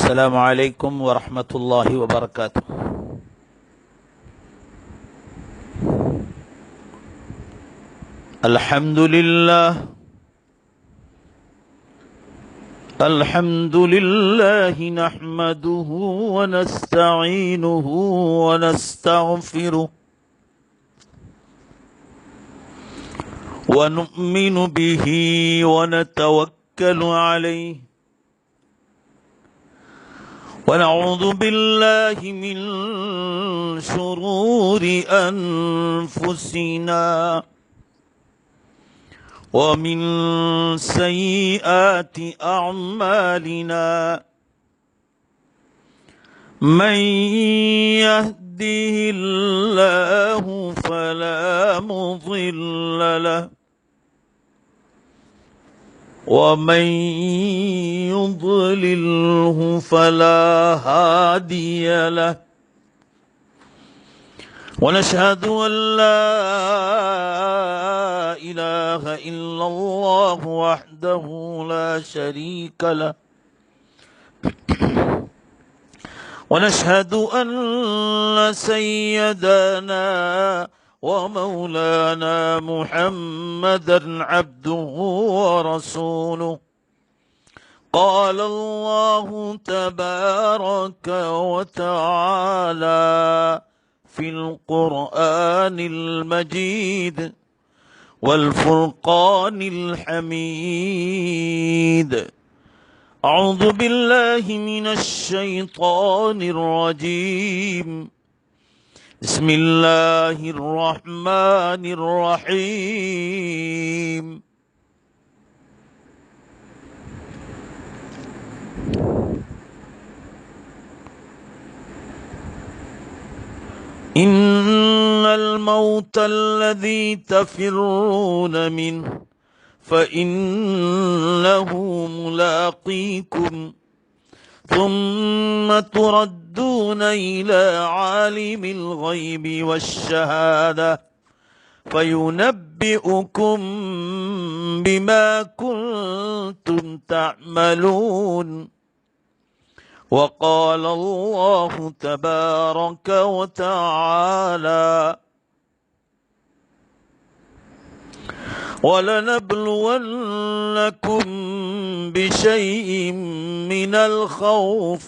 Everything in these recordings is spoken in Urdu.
السلام علیکم ورحمۃ اللہ وبرکاتہ۔ الحمد للہ نحمده ونستعینه ونستغفره ونؤمن به ونتوکل علیہ ونعوذ باللہ من شرور انفسنا ومن سیئات اعمالنا من يهده الله فلا مضل له ومن يضلله فلا هادي له ونشهد أن لا إله إلا الله وحده لا شريك له ونشهد أن سيدنا ومولانا محمدا عبده ورسوله قال الله تبارك وتعالى في القرآن المجيد والفرقان الحميد أعوذ بالله من الشيطان الرجيم بسم الله الرحمن الرحيم إن الموت الذي تفرون منه فإنه ملاقيكم ثم تردون إلى عالم الغيب والشهادة فينبئكم بما كنتم تعملون وقال الله تبارك وتعالى وَلَنَبْلُوَنَّكُمْ بِشَيْءٍ مِّنَ الْخَوْفِ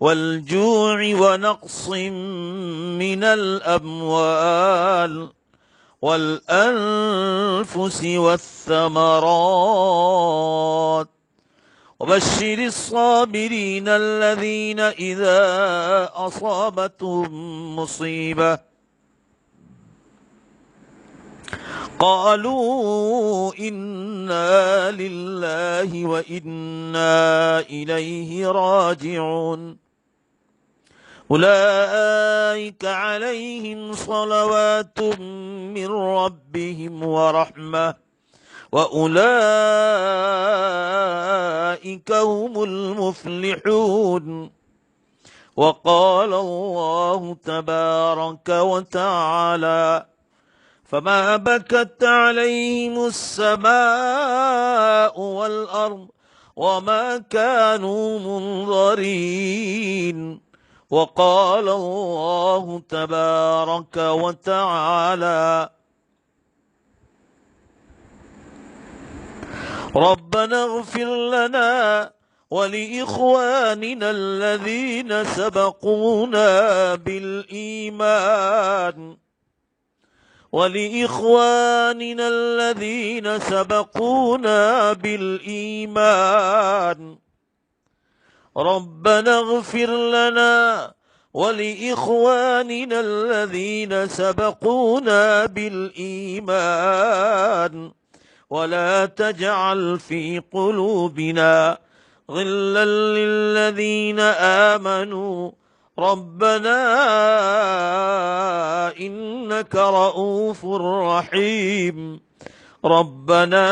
وَالْجُوعِ وَنَقْصٍ مِّنَ الْأَمْوَالِ وَالْأَنفُسِ وَالثَّمَرَاتِ وَبَشِّرِ الصَّابِرِينَ الَّذِينَ إِذَا أَصَابَتْهُم مُّصِيبَةٌ قالوا إنا لله وإنا إليه راجعون أولئك عليهم صلوات من ربهم ورحمة وأولئك هم المفلحون وقال الله تبارك وتعالى فما بكت عليهم السماء والأرض وما كانوا منظرين وقال الله تبارك وتعالى ربنا اغفر لنا ولإخواننا الذين سبقونا بالإيمان ولإخواننا الذين سبقونا بالإيمان ربنا اغفر لنا ولإخواننا الذين سبقونا بالإيمان ولا تجعل في قلوبنا غلا للذين آمنوا ربنا إنك رؤوف رحيم ربنا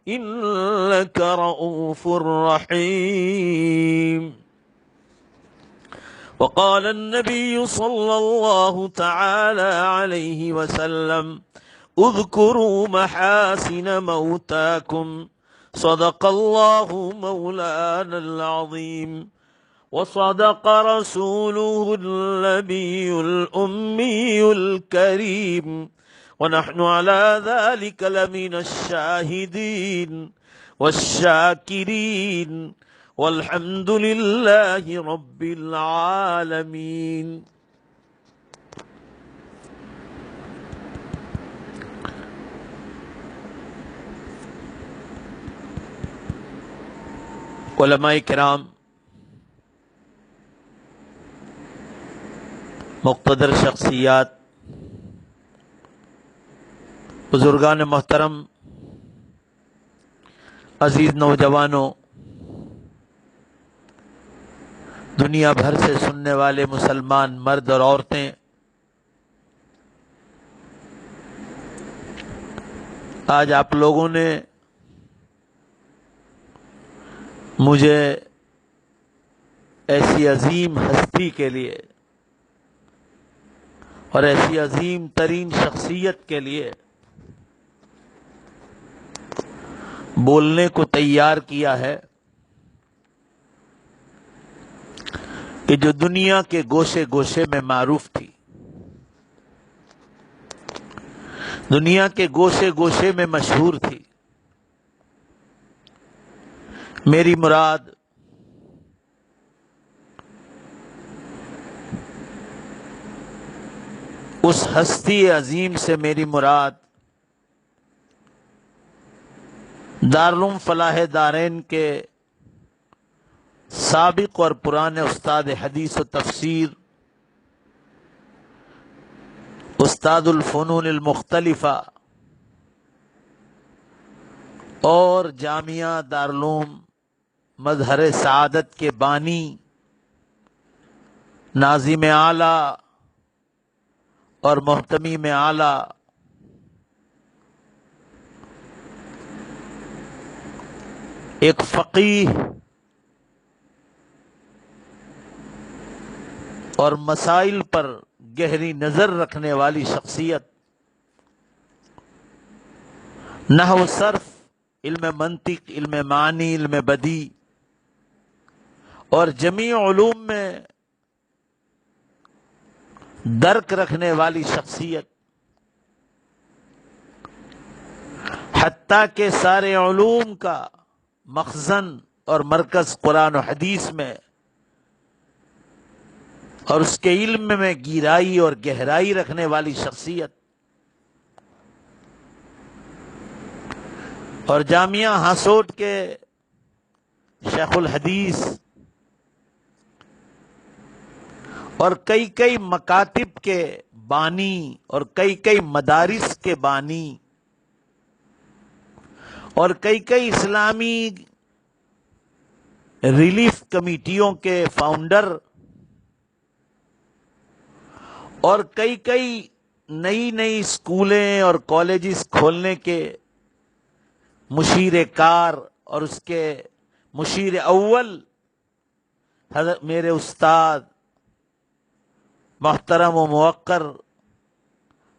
إنك رؤوف رحيم وقال النبي صلى الله تعالى عليه وسلم اذكروا محاسن موتاكم صدق الله مولانا العظيم وصدق رسوله النبي الأمي الكريم ونحن على ذلك لمن الشاهدين والشاكرين والحمد لله رب العالمين. علماء کرام، مقتدر شخصیات، بزرگان محترم، عزیز نوجوانوں، دنیا بھر سے سننے والے مسلمان مرد اور عورتیں، آج آپ لوگوں نے مجھے ایسی عظیم ہستی کے لیے اور ایسی عظیم ترین شخصیت کے لیے بولنے کو تیار کیا ہے کہ جو دنیا کے گوشے گوشے میں معروف تھی، دنیا کے گوشے گوشے میں مشہور تھی. میری مراد اس ہستی عظیم سے میری مراد دارالعلوم فلاح دارین کے سابق اور پرانے استاد حدیث و تفسیر، استاد الفنون المختلفہ اور جامعہ دارالعلوم مظہر سعادت کے بانی، ناظم اعلیٰ اور محتمیم اعلیٰ ایک فقیہ اور مسائل پر گہری نظر رکھنے والی شخصیت، نحو صرف، علم منطق، علم معنی، علم بدیع اور جمیع علوم میں درک رکھنے والی شخصیت، حتیٰ کہ سارے علوم کا مخزن اور مرکز قرآن و حدیث میں اور اس کے علم میں گہرائی اور گہرائی رکھنے والی شخصیت، اور جامعہ ہاسوٹ کے شیخ الحدیث اور کئی مکاتب کے بانی اور کئی مدارس کے بانی اور کئی اسلامی ریلیف کمیٹیوں کے فاؤنڈر اور کئی نئی اسکولیں اور کالجز کھولنے کے مشیر کار اور اس کے مشیر اول حضرت میرے استاد محترم و موقر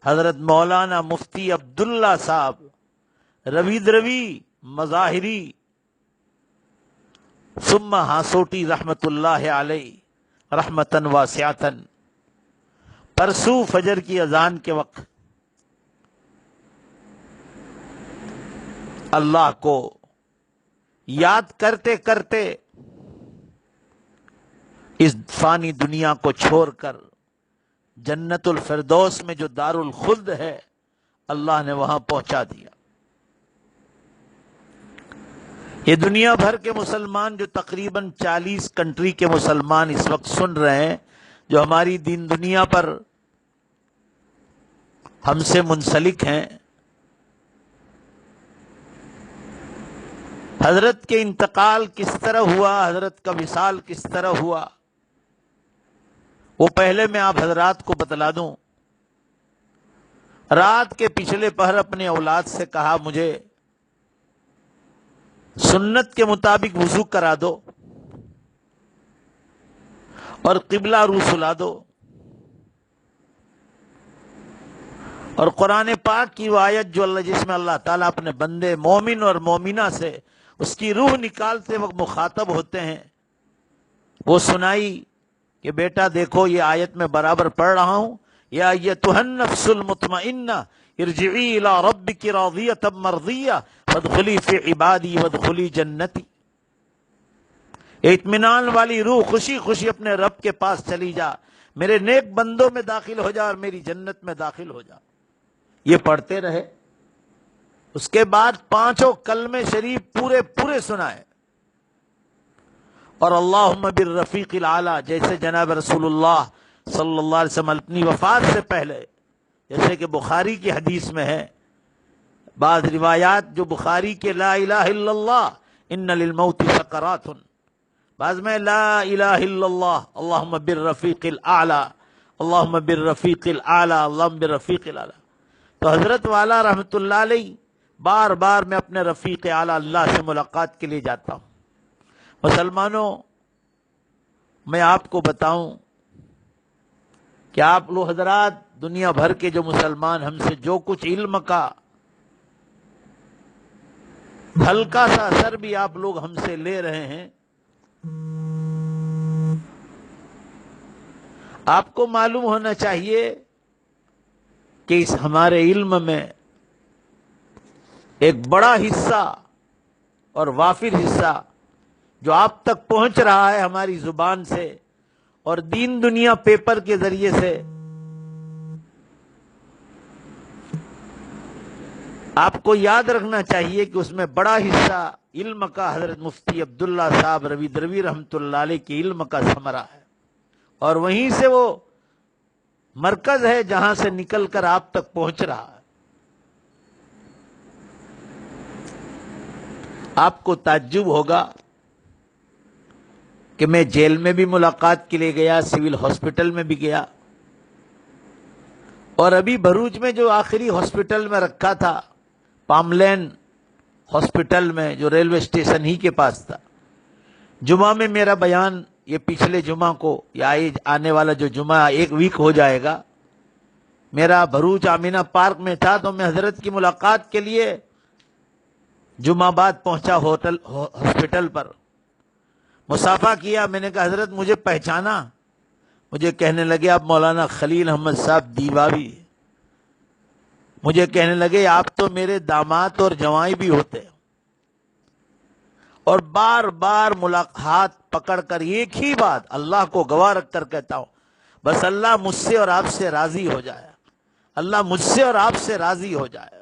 حضرت مولانا مفتی عبداللہ صاحب روی مظاہری ثم ہاسوٹی رحمت اللہ علیہ رحمتن واسعتن، پرسوں فجر کی اذان کے وقت اللہ کو یاد کرتے کرتے اس فانی دنیا کو چھوڑ کر جنت الفردوس میں جو دار الخلد ہے اللہ نے وہاں پہنچا دیا. یہ دنیا بھر کے مسلمان جو تقریباً 40 کنٹری کے مسلمان اس وقت سن رہے ہیں، جو ہماری دین دنیا پر ہم سے منسلک ہیں، حضرت کے انتقال کس طرح ہوا، حضرت کا وصال کس طرح ہوا، وہ پہلے میں آپ حضرات کو بتلا دوں. رات کے پچھلے پہر اپنے اولاد سے کہا مجھے سنت کے مطابق وضو کرا دو اور قبلہ رو سلا دو، اور قرآن پاک کی وہ آیت جو جس میں اللہ تعالیٰ اپنے بندے مومن اور مومنہ سے اس کی روح نکالتے وقت مخاطب ہوتے ہیں، وہ سنائی کہ بیٹا دیکھو یہ آیت میں برابر پڑھ رہا ہوں، یا ایتھا النفس المطمئنہ ارجعی الی ربک راضیۃ مرضیہ فادخلی فی عبادی وادخلی جنتی، اطمینان والی روح خوشی خوشی اپنے رب کے پاس چلی جا، میرے نیک بندوں میں داخل ہو جا اور میری جنت میں داخل ہو جا۔ یہ پڑھتے رہے، اس کے بعد 5 کلمے شریف پورے سنائے، اور اللہم بالرفیق الاعلی، جیسے جناب رسول اللہ صلی اللہ علیہ وسلم اپنی وفات سے پہلے، جیسے کہ بخاری کی حدیث میں ہے، بعض روایات جو بخاری کے لا الہ الا اللہ ان للموت سکرات، بعض میں لا الہ الا اللہ اللہم بالرفیق الاعلی، اللہم بالرفیق الاعلی، اللہم بالرفیق الاعلی۔ تو حضرت والا رحمت اللہ علیہ بار بار میں اپنے رفیق اعلیٰ اللہ سے ملاقات کے لیے جاتا ہوں۔ مسلمانوں، میں آپ کو بتاؤں کہ آپ لوگ حضرات دنیا بھر کے جو مسلمان ہم سے جو کچھ علم کا ہلکا سا اثر بھی آپ لوگ ہم سے لے رہے ہیں، آپ کو معلوم ہونا چاہیے کہ اس ہمارے علم میں ایک بڑا حصہ اور وافر حصہ جو آپ تک پہنچ رہا ہے ہماری زبان سے اور دین دنیا پیپر کے ذریعے سے، آپ کو یاد رکھنا چاہیے کہ اس میں بڑا حصہ علم کا حضرت مفتی عبداللہ صاحب روی دروی رحمۃ اللہ علیہ کے علم کا ثمرہ ہے، اور وہیں سے وہ مرکز ہے جہاں سے نکل کر آپ تک پہنچ رہا ہے۔ آپ کو تعجب ہوگا کہ میں جیل میں بھی ملاقات کے لیے گیا، سول ہاسپٹل میں بھی گیا، اور ابھی بھروچ میں جو آخری ہاسپٹل میں رکھا تھا، پاملین ہاسپٹل میں جو ریلوے اسٹیشن ہی کے پاس تھا، جمعہ میں میرا بیان، یہ پچھلے جمعہ کو یا آنے والا جو جمعہ 1 ویک ہو جائے گا، میرا بھروچ آمینہ پارک میں تھا، تو میں حضرت کی ملاقات کے لیے جمعہ بعد پہنچا ہاسپٹل پر، مصافحہ کیا، میں نے کہا حضرت مجھے پہچانا؟ مجھے کہنے لگے آپ مولانا خلیل احمد صاحب دیواوی، مجھے کہنے لگے آپ تو میرے داماد اور جوائی بھی ہوتے، اور بار بار ملاقات پکڑ کر ایک ہی بات اللہ کو گواہ رکھ کر کہتا ہوں، بس اللہ مجھ سے اور آپ سے راضی ہو جائے، اللہ مجھ سے اور آپ سے راضی ہو جائے۔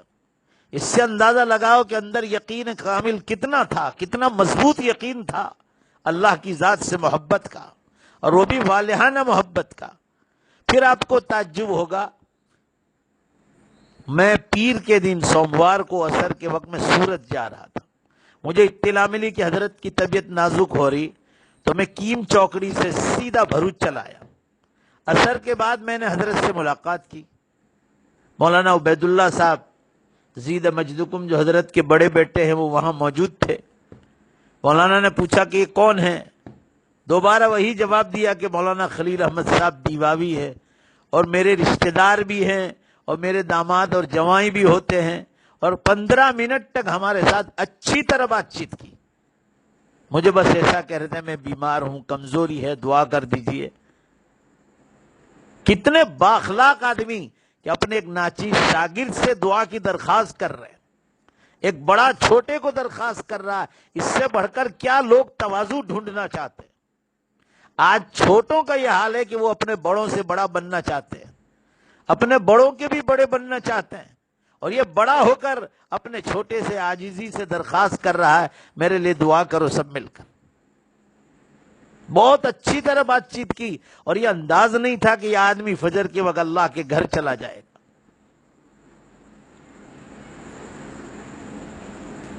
اس سے اندازہ لگاؤ کہ اندر یقین کامل کتنا تھا، کتنا مضبوط یقین تھا اللہ کی ذات سے محبت کا، اور وہ بھی والہانہ محبت کا۔ پھر آپ کو تعجب ہوگا، میں پیر کے دن سوموار کو عصر کے وقت میں سورت جا رہا تھا، مجھے اطلاع ملی کہ حضرت کی طبیعت نازک ہو رہی، تو میں کیم چوکڑی سے سیدھا بھروچ چلا آیا۔ عصر کے بعد میں نے حضرت سے ملاقات کی، مولانا عبید اللہ صاحب زید مجدکم جو حضرت کے بڑے بیٹے ہیں وہ وہاں موجود تھے۔ مولانا نے پوچھا کہ یہ کون ہے؟ دوبارہ وہی جواب دیا کہ مولانا خلیل احمد صاحب دیواوی ہے، اور میرے رشتہ دار بھی ہیں اور میرے داماد اور جوائی بھی ہوتے ہیں، اور 15 منٹ تک ہمارے ساتھ اچھی طرح بات چیت کی۔ مجھے بس ایسا کہہ رہے تھے میں بیمار ہوں، کمزوری ہے، دعا کر دیجئے۔ کتنے بااخلاق آدمی کہ اپنے ایک ناچیز شاگرد سے دعا کی درخواست کر رہے ہیں، ایک بڑا چھوٹے کو درخواست کر رہا ہے، اس سے بڑھ کر کیا لوگ تواضع ڈھونڈنا چاہتے ہیں۔ آج چھوٹوں کا یہ حال ہے کہ وہ اپنے بڑوں سے بڑا بننا چاہتے ہیں، اپنے بڑوں کے بھی بڑے بننا چاہتے ہیں، اور یہ بڑا ہو کر اپنے چھوٹے سے عاجزی سے درخواست کر رہا ہے میرے لیے دعا کرو سب مل کر۔ بہت اچھی طرح بات چیت کی، اور یہ انداز نہیں تھا کہ یہ آدمی فجر کے وقت اللہ کے گھر چلا جائے گا۔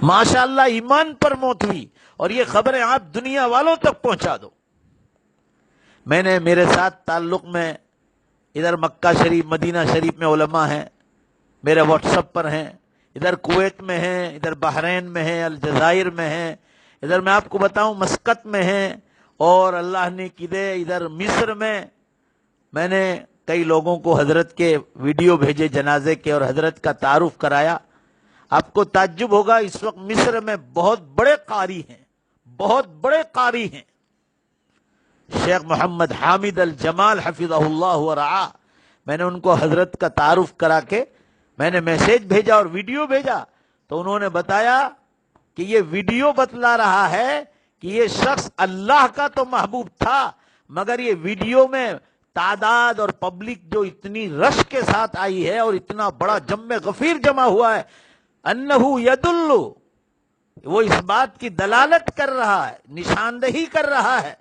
ماشاءاللہ ایمان پر موت ہوئی، اور یہ خبریں آپ دنیا والوں تک پہنچا دو۔ میں نے میرے ساتھ تعلق میں ادھر مکہ شریف مدینہ شریف میں علماء ہیں، میرے واٹس ایپ پر ہیں، ادھر کویت میں ہیں، ادھر بحرین میں ہیں، الجزائر میں ہیں، ادھر میں آپ کو بتاؤں مسقط میں ہیں، اور اللہ نے کدے ادھر مصر میں نے کئی لوگوں کو حضرت کے ویڈیو بھیجے جنازے کے، اور حضرت کا تعارف کرایا۔ آپ کو تعجب ہوگا، اس وقت مصر میں بہت بڑے قاری ہیں، بہت بڑے قاری ہیں، شیخ محمد حامد الجمال حفظہ اللہ ورعا۔ میں نے ان کو حضرت کا تعارف کرا کے میں نے میسیج بھیجا اور ویڈیو بھیجا، تو انہوں نے بتایا کہ یہ ویڈیو بتلا رہا ہے کہ یہ شخص اللہ کا تو محبوب تھا، مگر یہ ویڈیو میں تعداد اور پبلک جو اتنی رش کے ساتھ آئی ہے اور اتنا بڑا جم غفیر جمع ہوا ہے، انہو یدل، وہ اس بات کی دلالت کر رہا ہے، نشاندہی کر رہا ہے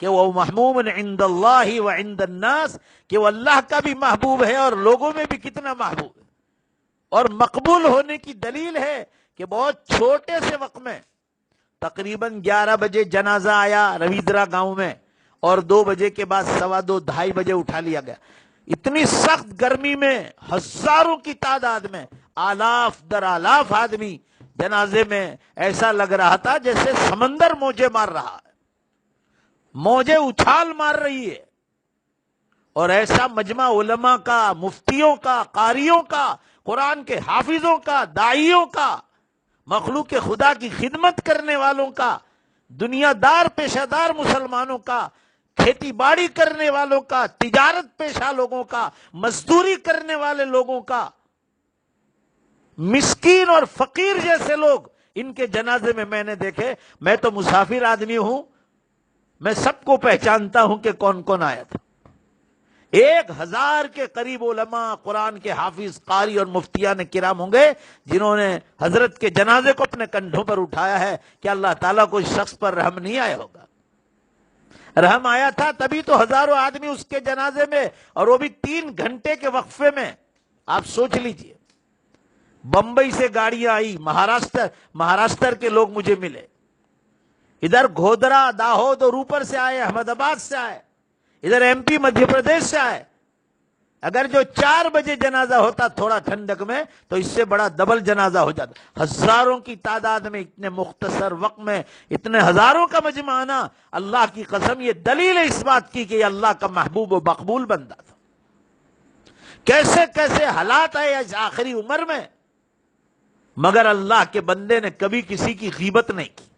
کہ وہ محموم عند اللہ و عند الناس، کہ وہ اللہ کا بھی محبوب ہے اور لوگوں میں بھی کتنا محبوب ہے، اور مقبول ہونے کی دلیل ہے کہ بہت چھوٹے سے وقت میں تقریباً 11 بجے جنازہ آیا رویدرا گاؤں میں، اور 2 بجے کے بعد 2:15 2:30 بجے اٹھا لیا گیا۔ اتنی سخت گرمی میں ہزاروں کی تعداد میں آلاف در آلاف آدمی جنازے میں، ایسا لگ رہا تھا جیسے سمندر موجے مار رہا ہے، موجے اچھال مار رہی ہے، اور ایسا مجمع علماء کا، مفتیوں کا، قاریوں کا، قرآن کے حافظوں کا، داعیوں کا، مخلوق خدا کی خدمت کرنے والوں کا، دنیا دار پیشہ دار مسلمانوں کا، کھیتی باڑی کرنے والوں کا، تجارت پیشہ لوگوں کا، مزدوری کرنے والے لوگوں کا، مسکین اور فقیر جیسے لوگ ان کے جنازے میں نے دیکھے۔ میں تو مسافر آدمی ہوں، میں سب کو پہچانتا ہوں کہ کون کون آیا تھا۔ 1000 کے قریب علماء، قرآن کے حافظ، قاری اور مفتیان کرام ہوں گے جنہوں نے حضرت کے جنازے کو اپنے کندھوں پر اٹھایا ہے۔ کہ اللہ تعالیٰ کو اس شخص پر رحم نہیں آیا ہوگا؟ رحم آیا تھا تبھی تو ہزاروں آدمی اس کے جنازے میں، اور وہ بھی 3 گھنٹے کے وقفے میں۔ آپ سوچ لیجئے، بمبئی سے گاڑیاں آئی، مہاراشٹر کے لوگ مجھے ملے، ادھر گھودرا، داہود اور اوپر سے آئے، احمد آباد سے آئے، ادھر ایم پی مدھیہ پردیش سے آئے۔ اگر جو 4 بجے جنازہ ہوتا تھوڑا ٹھنڈک میں، تو اس سے بڑا ڈبل جنازہ ہو جاتا۔ ہزاروں کی تعداد میں اتنے مختصر وقت میں اتنے ہزاروں کا مجمع آنا، اللہ کی قسم یہ دلیل ہے اس بات کی کہ یہ اللہ کا محبوب و مقبول بندہ تھا۔ کیسے کیسے حالات آئے اس آخری عمر میں، مگر اللہ کے بندے نے کبھی کسی کی غیبت نہیں کی۔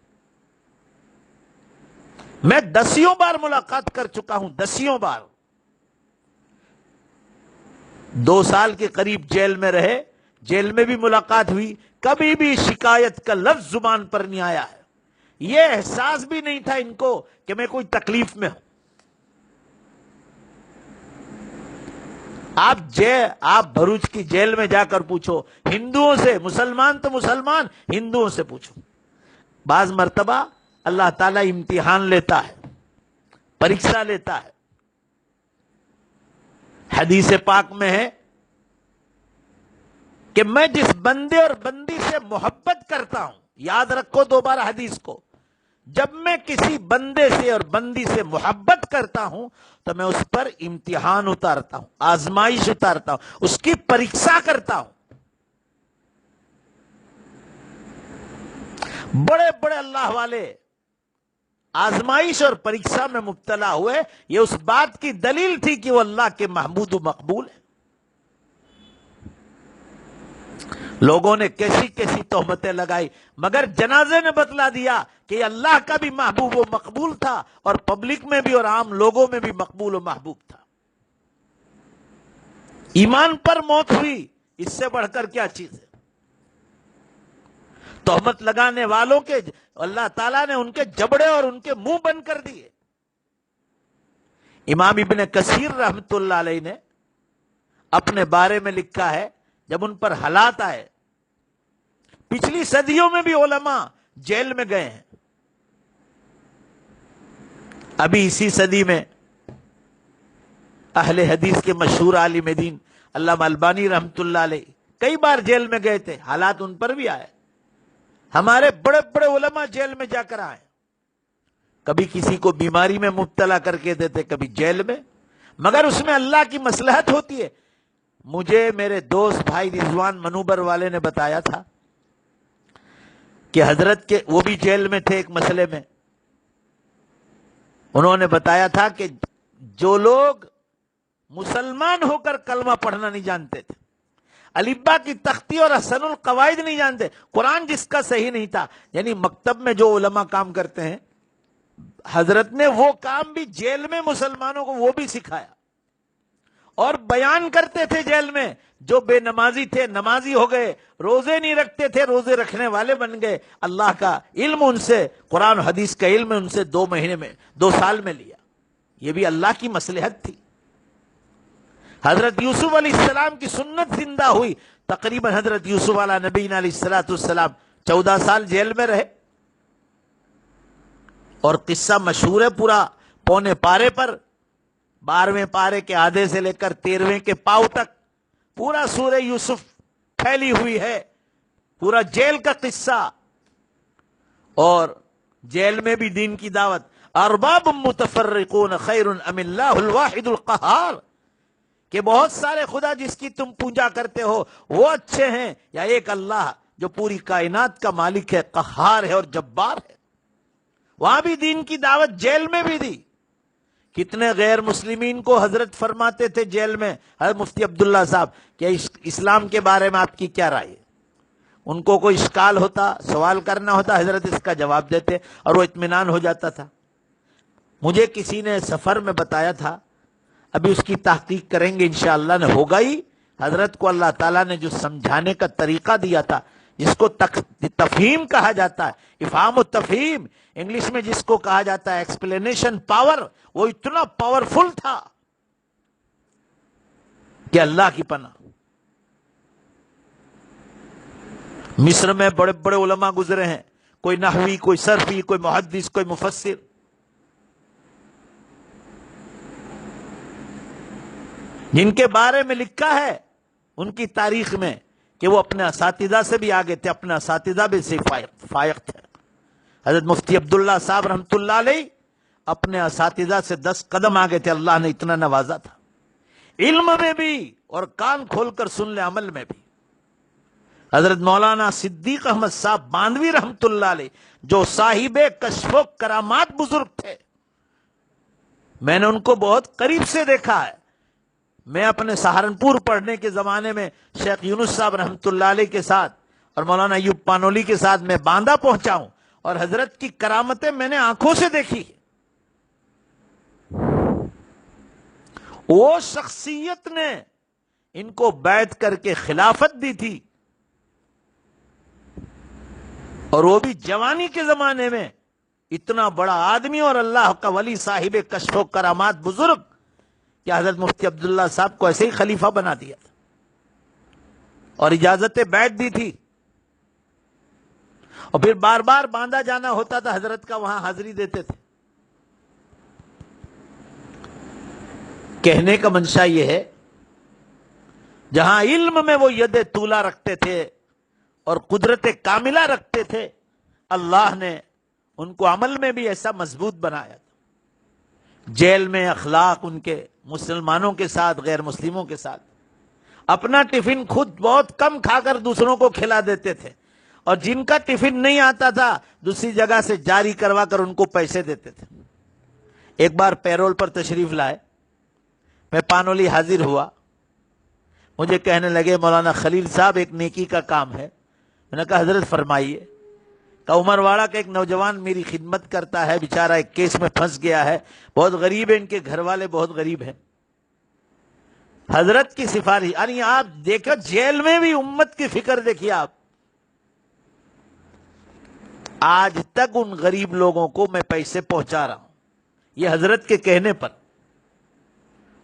میں 10 بار ملاقات کر چکا ہوں، 10 بار۔ 2 سال کے قریب جیل میں رہے، جیل میں بھی ملاقات ہوئی، کبھی بھی شکایت کا لفظ زبان پر نہیں آیا ہے۔ یہ احساس بھی نہیں تھا ان کو کہ میں کوئی تکلیف میں ہوں۔ آپ بھروچ کی جیل میں جا کر پوچھو ہندوؤں سے، مسلمان تو مسلمان، ہندوؤں سے پوچھو، بعض مرتبہ اللہ تعالیٰ امتحان لیتا ہے، پریکشا لیتا ہے۔ حدیث پاک میں ہے کہ میں جس بندے اور بندی سے محبت کرتا ہوں، یاد رکھو دوبارہ حدیث کو، جب میں کسی بندے سے اور بندی سے محبت کرتا ہوں تو میں اس پر امتحان اتارتا ہوں، آزمائش اتارتا ہوں، اس کی پریکشا کرتا ہوں۔ بڑے بڑے اللہ والے آزمائش اور پریکشا میں مبتلا ہوئے، یہ اس بات کی دلیل تھی کہ وہ اللہ کے محمود و مقبول ہے۔ لوگوں نے کیسی کیسی تہمتیں لگائی، مگر جنازے نے بتلا دیا کہ یہ اللہ کا بھی محبوب و مقبول تھا، اور پبلک میں بھی اور عام لوگوں میں بھی مقبول و محبوب تھا۔ ایمان پر موت ہوئی، اس سے بڑھ کر کیا چیز ہے؟ تہمت لگانے والوں کے اللہ تعالیٰ نے ان کے جبڑے اور ان کے منہ بند کر دیے۔ امام ابن کثیر رحمت اللہ علیہ نے اپنے بارے میں لکھا ہے، جب ان پر حالات آئے، پچھلی صدیوں میں بھی علماء جیل میں گئے ہیں، ابھی اسی صدی میں اہل حدیث کے مشہور عالم دین علامہ البانی رحمت اللہ علیہ کئی بار جیل میں گئے تھے، حالات ان پر بھی آئے۔ ہمارے بڑے بڑے علماء جیل میں جا کر آئے، کبھی کسی کو بیماری میں مبتلا کر کے دیتے، کبھی جیل میں، مگر اس میں اللہ کی مصلحت ہوتی ہے۔ مجھے میرے دوست بھائی رضوان منوبر والے نے بتایا تھا کہ حضرت کے وہ بھی جیل میں تھے ایک مسئلے میں، انہوں نے بتایا تھا کہ جو لوگ مسلمان ہو کر کلمہ پڑھنا نہیں جانتے تھے، البا کی تختی اور احسن القواعد نہیں جانتے، قرآن جس کا صحیح نہیں تھا. یعنی مکتب میں جو علماء کام کرتے ہیں، حضرت نے وہ کام بھی جیل میں مسلمانوں کو وہ بھی سکھایا، اور بیان کرتے تھے جیل میں. جو بے نمازی تھے نمازی ہو گئے، روزے نہیں رکھتے تھے روزے رکھنے والے بن گئے. اللہ کا علم ان سے، قرآن حدیث کا علم ان سے 2 مہینے میں 2 سال میں لیا. یہ بھی اللہ کی مصلحت تھی. حضرت یوسف علیہ السلام کی سنت زندہ ہوئی. تقریباً حضرت یوسف علیہ نبینا علیہ السلام 14 سال جیل میں رہے. اور قصہ مشہور ہے پورا، پونے پارے پر، 12ویں پارے کے آدھے سے لے کر 13ویں کے پاؤ تک پورا سورہ یوسف پھیلی ہوئی ہے. پورا جیل کا قصہ، اور جیل میں بھی دین کی دعوت. ارباب متفرقون خیر ام اللہ الواحد القہار، کہ بہت سارے خدا جس کی تم پوجا کرتے ہو وہ اچھے ہیں، یا ایک اللہ جو پوری کائنات کا مالک ہے، قہار ہے اور جبار ہے. وہاں بھی دین کی دعوت جیل میں بھی دی. کتنے غیر مسلمین کو حضرت فرماتے تھے جیل میں، حضرت مفتی عبداللہ صاحب، کہ اسلام کے بارے میں آپ کی کیا رائے ہے؟ ان کو کوئی اشکال ہوتا، سوال کرنا ہوتا، حضرت اس کا جواب دیتے اور وہ اطمینان ہو جاتا تھا. مجھے کسی نے سفر میں بتایا تھا، ابھی اس کی تحقیق کریں گے انشاءاللہ، نے ہوگا ہی. حضرت کو اللہ تعالیٰ نے جو سمجھانے کا طریقہ دیا تھا، جس کو تفہیم کہا جاتا ہے، افہام و تفہیم انگلش میں جس کو کہا جاتا ہے ایکسپلینیشن پاور، وہ اتنا پاورفل تھا کہ اللہ کی پناہ. مصر میں بڑے بڑے علماء گزرے ہیں، کوئی نحوی، کوئی صرفی، کوئی محدث، کوئی مفسر. جن کے بارے میں لکھا ہے ان کی تاریخ میں کہ وہ اپنے اساتذہ سے بھی آگے تھے، اپنے اساتذہ بھی سے فائق تھے. حضرت مفتی عبداللہ صاحب رحمۃ اللہ علیہ اپنے اساتذہ سے 10 قدم آگے تھے. اللہ نے اتنا نوازا تھا، علم میں بھی اور کان کھول کر سن لے عمل میں بھی. حضرت مولانا صدیق احمد صاحب باندوی رحمۃ اللہ علیہ جو صاحب کشف و کرامات بزرگ تھے، میں نے ان کو بہت قریب سے دیکھا ہے. میں اپنے سہارنپور پڑھنے کے زمانے میں شیخ یونس صاحب رحمۃ اللہ علیہ کے ساتھ اور مولانا ایوب پانولی کے ساتھ میں باندہ پہنچا ہوں، اور حضرت کی کرامتیں میں نے آنکھوں سے دیکھی. وہ شخصیت نے ان کو بیعت کر کے خلافت دی تھی، اور وہ بھی جوانی کے زمانے میں. اتنا بڑا آدمی اور اللہ کا ولی، صاحب کشف و کرامات بزرگ، کہ حضرت مفتی عبداللہ صاحب کو ایسے ہی خلیفہ بنا دیا تھا اور اجازت بیعت دی تھی. اور پھر بار بار باندھا جانا ہوتا تھا، حضرت کا وہاں حاضری دیتے تھے. کہنے کا منشا یہ ہے، جہاں علم میں وہ ید طولہ رکھتے تھے اور قدرت کاملہ رکھتے تھے، اللہ نے ان کو عمل میں بھی ایسا مضبوط بنایا تھا. جیل میں اخلاق ان کے مسلمانوں کے ساتھ، غیر مسلموں کے ساتھ، اپنا ٹفن خود بہت کم کھا کر دوسروں کو کھلا دیتے تھے، اور جن کا ٹفن نہیں آتا تھا دوسری جگہ سے جاری کروا کر ان کو پیسے دیتے تھے. ایک بار پیرول پر تشریف لائے، میں پانولی حاضر ہوا. مجھے کہنے لگے مولانا خلیل صاحب ایک نیکی کا کام ہے. میں نے کہا حضرت فرمائیے. کہ عمر واڑہ کا ایک نوجوان میری خدمت کرتا ہے، بیچارہ ایک کیس میں پھنس گیا ہے، بہت غریب ہے، ان کے گھر والے بہت غریب ہیں. حضرت کی سفارش، یعنی آپ دیکھو جیل میں بھی امت کی فکر دیکھیے آپ. آج تک ان غریب لوگوں کو میں پیسے پہنچا رہا ہوں، یہ حضرت کے کہنے پر.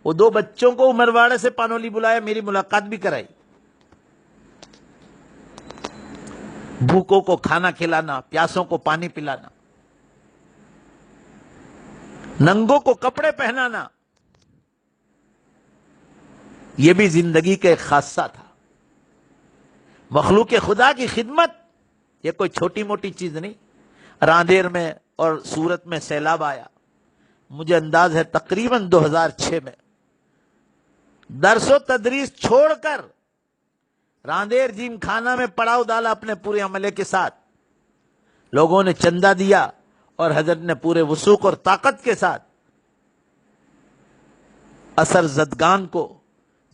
وہ 2 بچوں کو عمر واڑہ سے پانولی بلایا، میری ملاقات بھی کرائی. بھوکوں کو کھانا کھلانا، پیاسوں کو پانی پلانا، ننگوں کو کپڑے پہنانا، یہ بھی زندگی کا ایک خاصہ تھا. مخلوق خدا کی خدمت یہ کوئی چھوٹی موٹی چیز نہیں. راندیر میں اور سورت میں سیلاب آیا، مجھے انداز ہے تقریباً 2006 میں. درس و تدریس چھوڑ کر راندیر جیم خانہ میں پڑاؤ ڈالا اپنے پورے عملے کے ساتھ. لوگوں نے چندہ دیا اور حضرت نے پورے وثوق اور طاقت کے ساتھ اثر زدگان کو،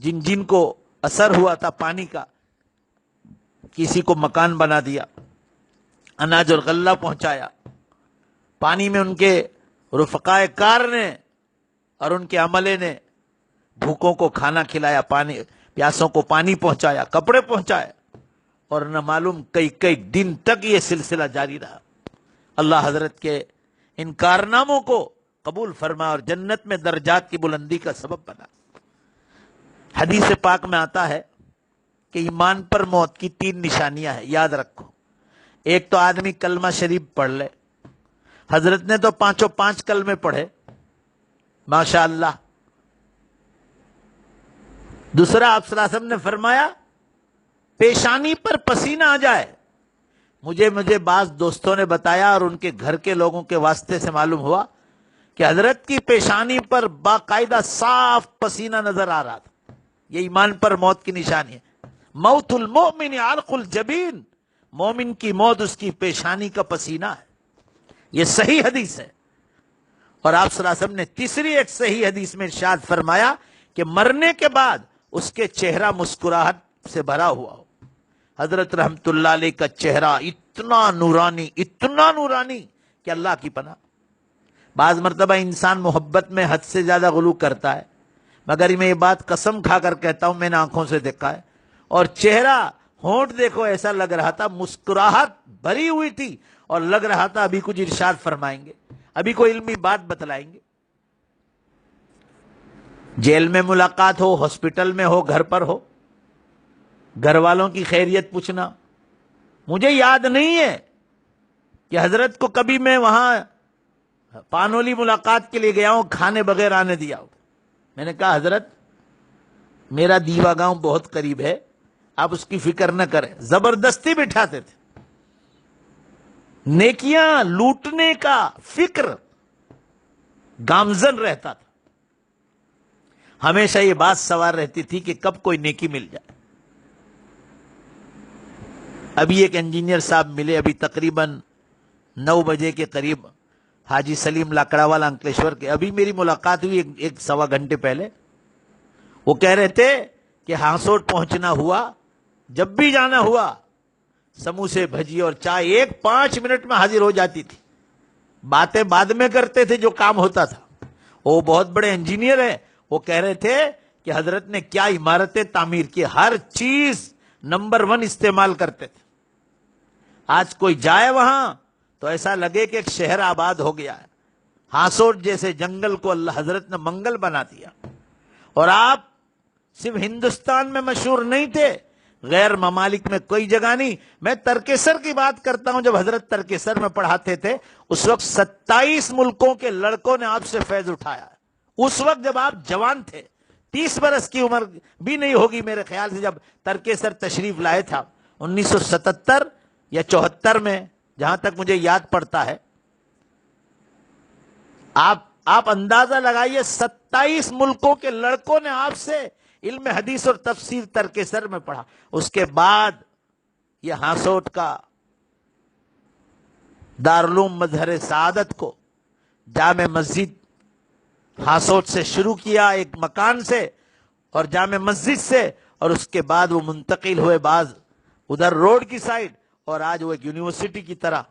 جن کو اثر ہوا تھا پانی کا، کسی کو مکان بنا دیا، اناج اور غلہ پہنچایا، پانی میں ان کے رفقائے کار نے اور ان کے عملے نے بھوکوں کو کھانا کھلایا، پانی پیاسوں کو پانی پہنچایا، کپڑے پہنچائے، اور نہ معلوم کئی کئی دن تک یہ سلسلہ جاری رہا۔ اللہ حضرت کے ان کارناموں کو قبول فرما اور جنت میں درجات کی بلندی کا سبب بنا۔ حدیث پاک میں آتا ہے کہ ایمان پر موت کی 3 نشانیاں ہیں، یاد رکھو۔ ایک تو آدمی کلمہ شریف پڑھ لے، حضرت نے تو 5 کلمے پڑھے، ماشاء اللہ۔ دوسرا، آپ صلی اللہ علیہ وسلم نے فرمایا پیشانی پر پسینہ آ جائے۔ مجھے بعض دوستوں نے بتایا اور ان کے گھر کے لوگوں کے واسطے سے معلوم ہوا کہ حضرت کی پیشانی پر باقاعدہ صاف پسینہ نظر آ رہا تھا۔ یہ ایمان پر موت کی نشانی ہے۔ موت المؤمن عرق الجبین، مومن کی موت اس کی پیشانی کا پسینہ ہے، یہ صحیح حدیث ہے۔ اور آپ صلی اللہ علیہ وسلم نے تیسری ایک صحیح حدیث میں ارشاد فرمایا کہ مرنے کے بعد اس کے چہرہ مسکراہٹ سے بھرا ہوا ہو۔ حضرت رحمت اللہ علیہ کا چہرہ اتنا نورانی کہ اللہ کی پناہ۔ بعض مرتبہ انسان محبت میں حد سے زیادہ غلو کرتا ہے، مگر میں یہ بات قسم کھا کر کہتا ہوں، میں نے آنکھوں سے دیکھا ہے، اور چہرہ ہونٹ دیکھو ایسا لگ رہا تھا مسکراہٹ بھری ہوئی تھی، اور لگ رہا تھا ابھی کچھ ارشاد فرمائیں گے، ابھی کوئی علمی بات بتلائیں گے۔ جیل میں ملاقات ہو، ہاسپٹل میں ہو، گھر پر ہو، گھر والوں کی خیریت پوچھنا۔ مجھے یاد نہیں ہے کہ حضرت کو کبھی میں وہاں پانولی ملاقات کے لیے گیا ہوں کھانے بغیر آنے دیا ہوں۔ میں نے کہا حضرت میرا دیوا گاؤں بہت قریب ہے، آپ اس کی فکر نہ کریں، زبردستی بٹھاتے تھے۔ نیکیاں لوٹنے کا فکر گامزن رہتا تھا، ہمیشہ یہ بات سوار رہتی تھی کہ کب کوئی نیکی مل جائے۔ ابھی ایک انجینئر صاحب ملے، ابھی تقریباً 9 بجے کے قریب، حاجی سلیم لاکڑا والا انکلیشور کے، ابھی میری ملاقات ہوئی ایک سوا گھنٹے پہلے۔ وہ کہہ رہے تھے کہ ہانسوٹ پہنچنا ہوا، جب بھی جانا ہوا سموسے بھجی اور چائے 1-5 منٹ میں حاضر ہو جاتی تھی، باتیں بعد میں کرتے تھے جو کام ہوتا تھا۔ وہ بہت بڑے انجینئر ہیں، وہ کہہ رہے تھے کہ حضرت نے کیا عمارتیں تعمیر کی، ہر چیز نمبر 1 استعمال کرتے تھے۔ آج کوئی جائے وہاں تو ایسا لگے کہ ایک شہر آباد ہو گیا ہے۔ ہاسوٹ جیسے جنگل کو اللہ حضرت نے منگل بنا دیا۔ اور آپ صرف ہندوستان میں مشہور نہیں تھے، غیر ممالک میں کوئی جگہ نہیں۔ میں ترکیسر کی بات کرتا ہوں، جب حضرت ترکیسر میں پڑھاتے تھے اس وقت 27 ملکوں کے لڑکوں نے آپ سے فیض اٹھایا۔ اس وقت جب آپ جوان تھے، 30 برس کی عمر بھی نہیں ہوگی میرے خیال سے، جب ترکیسر تشریف لائے تھا 1977 یا 74 میں، جہاں تک مجھے یاد پڑتا ہے۔ آپ اندازہ لگائیے، 27 ملکوں کے لڑکوں نے آپ سے علم حدیث اور تفسیر ترکیسر میں پڑھا۔ اس کے بعد یہ ہاسوٹ کا دارالعلوم مظہر سعادت کو جامع مسجد ہاسوٹ سے شروع کیا، ایک مکان سے اور جامع مسجد سے، اور اس کے بعد وہ منتقل ہوئے بعض ادھر روڈ کی سائڈ، اور آج وہ ایک یونیورسٹی کی طرح،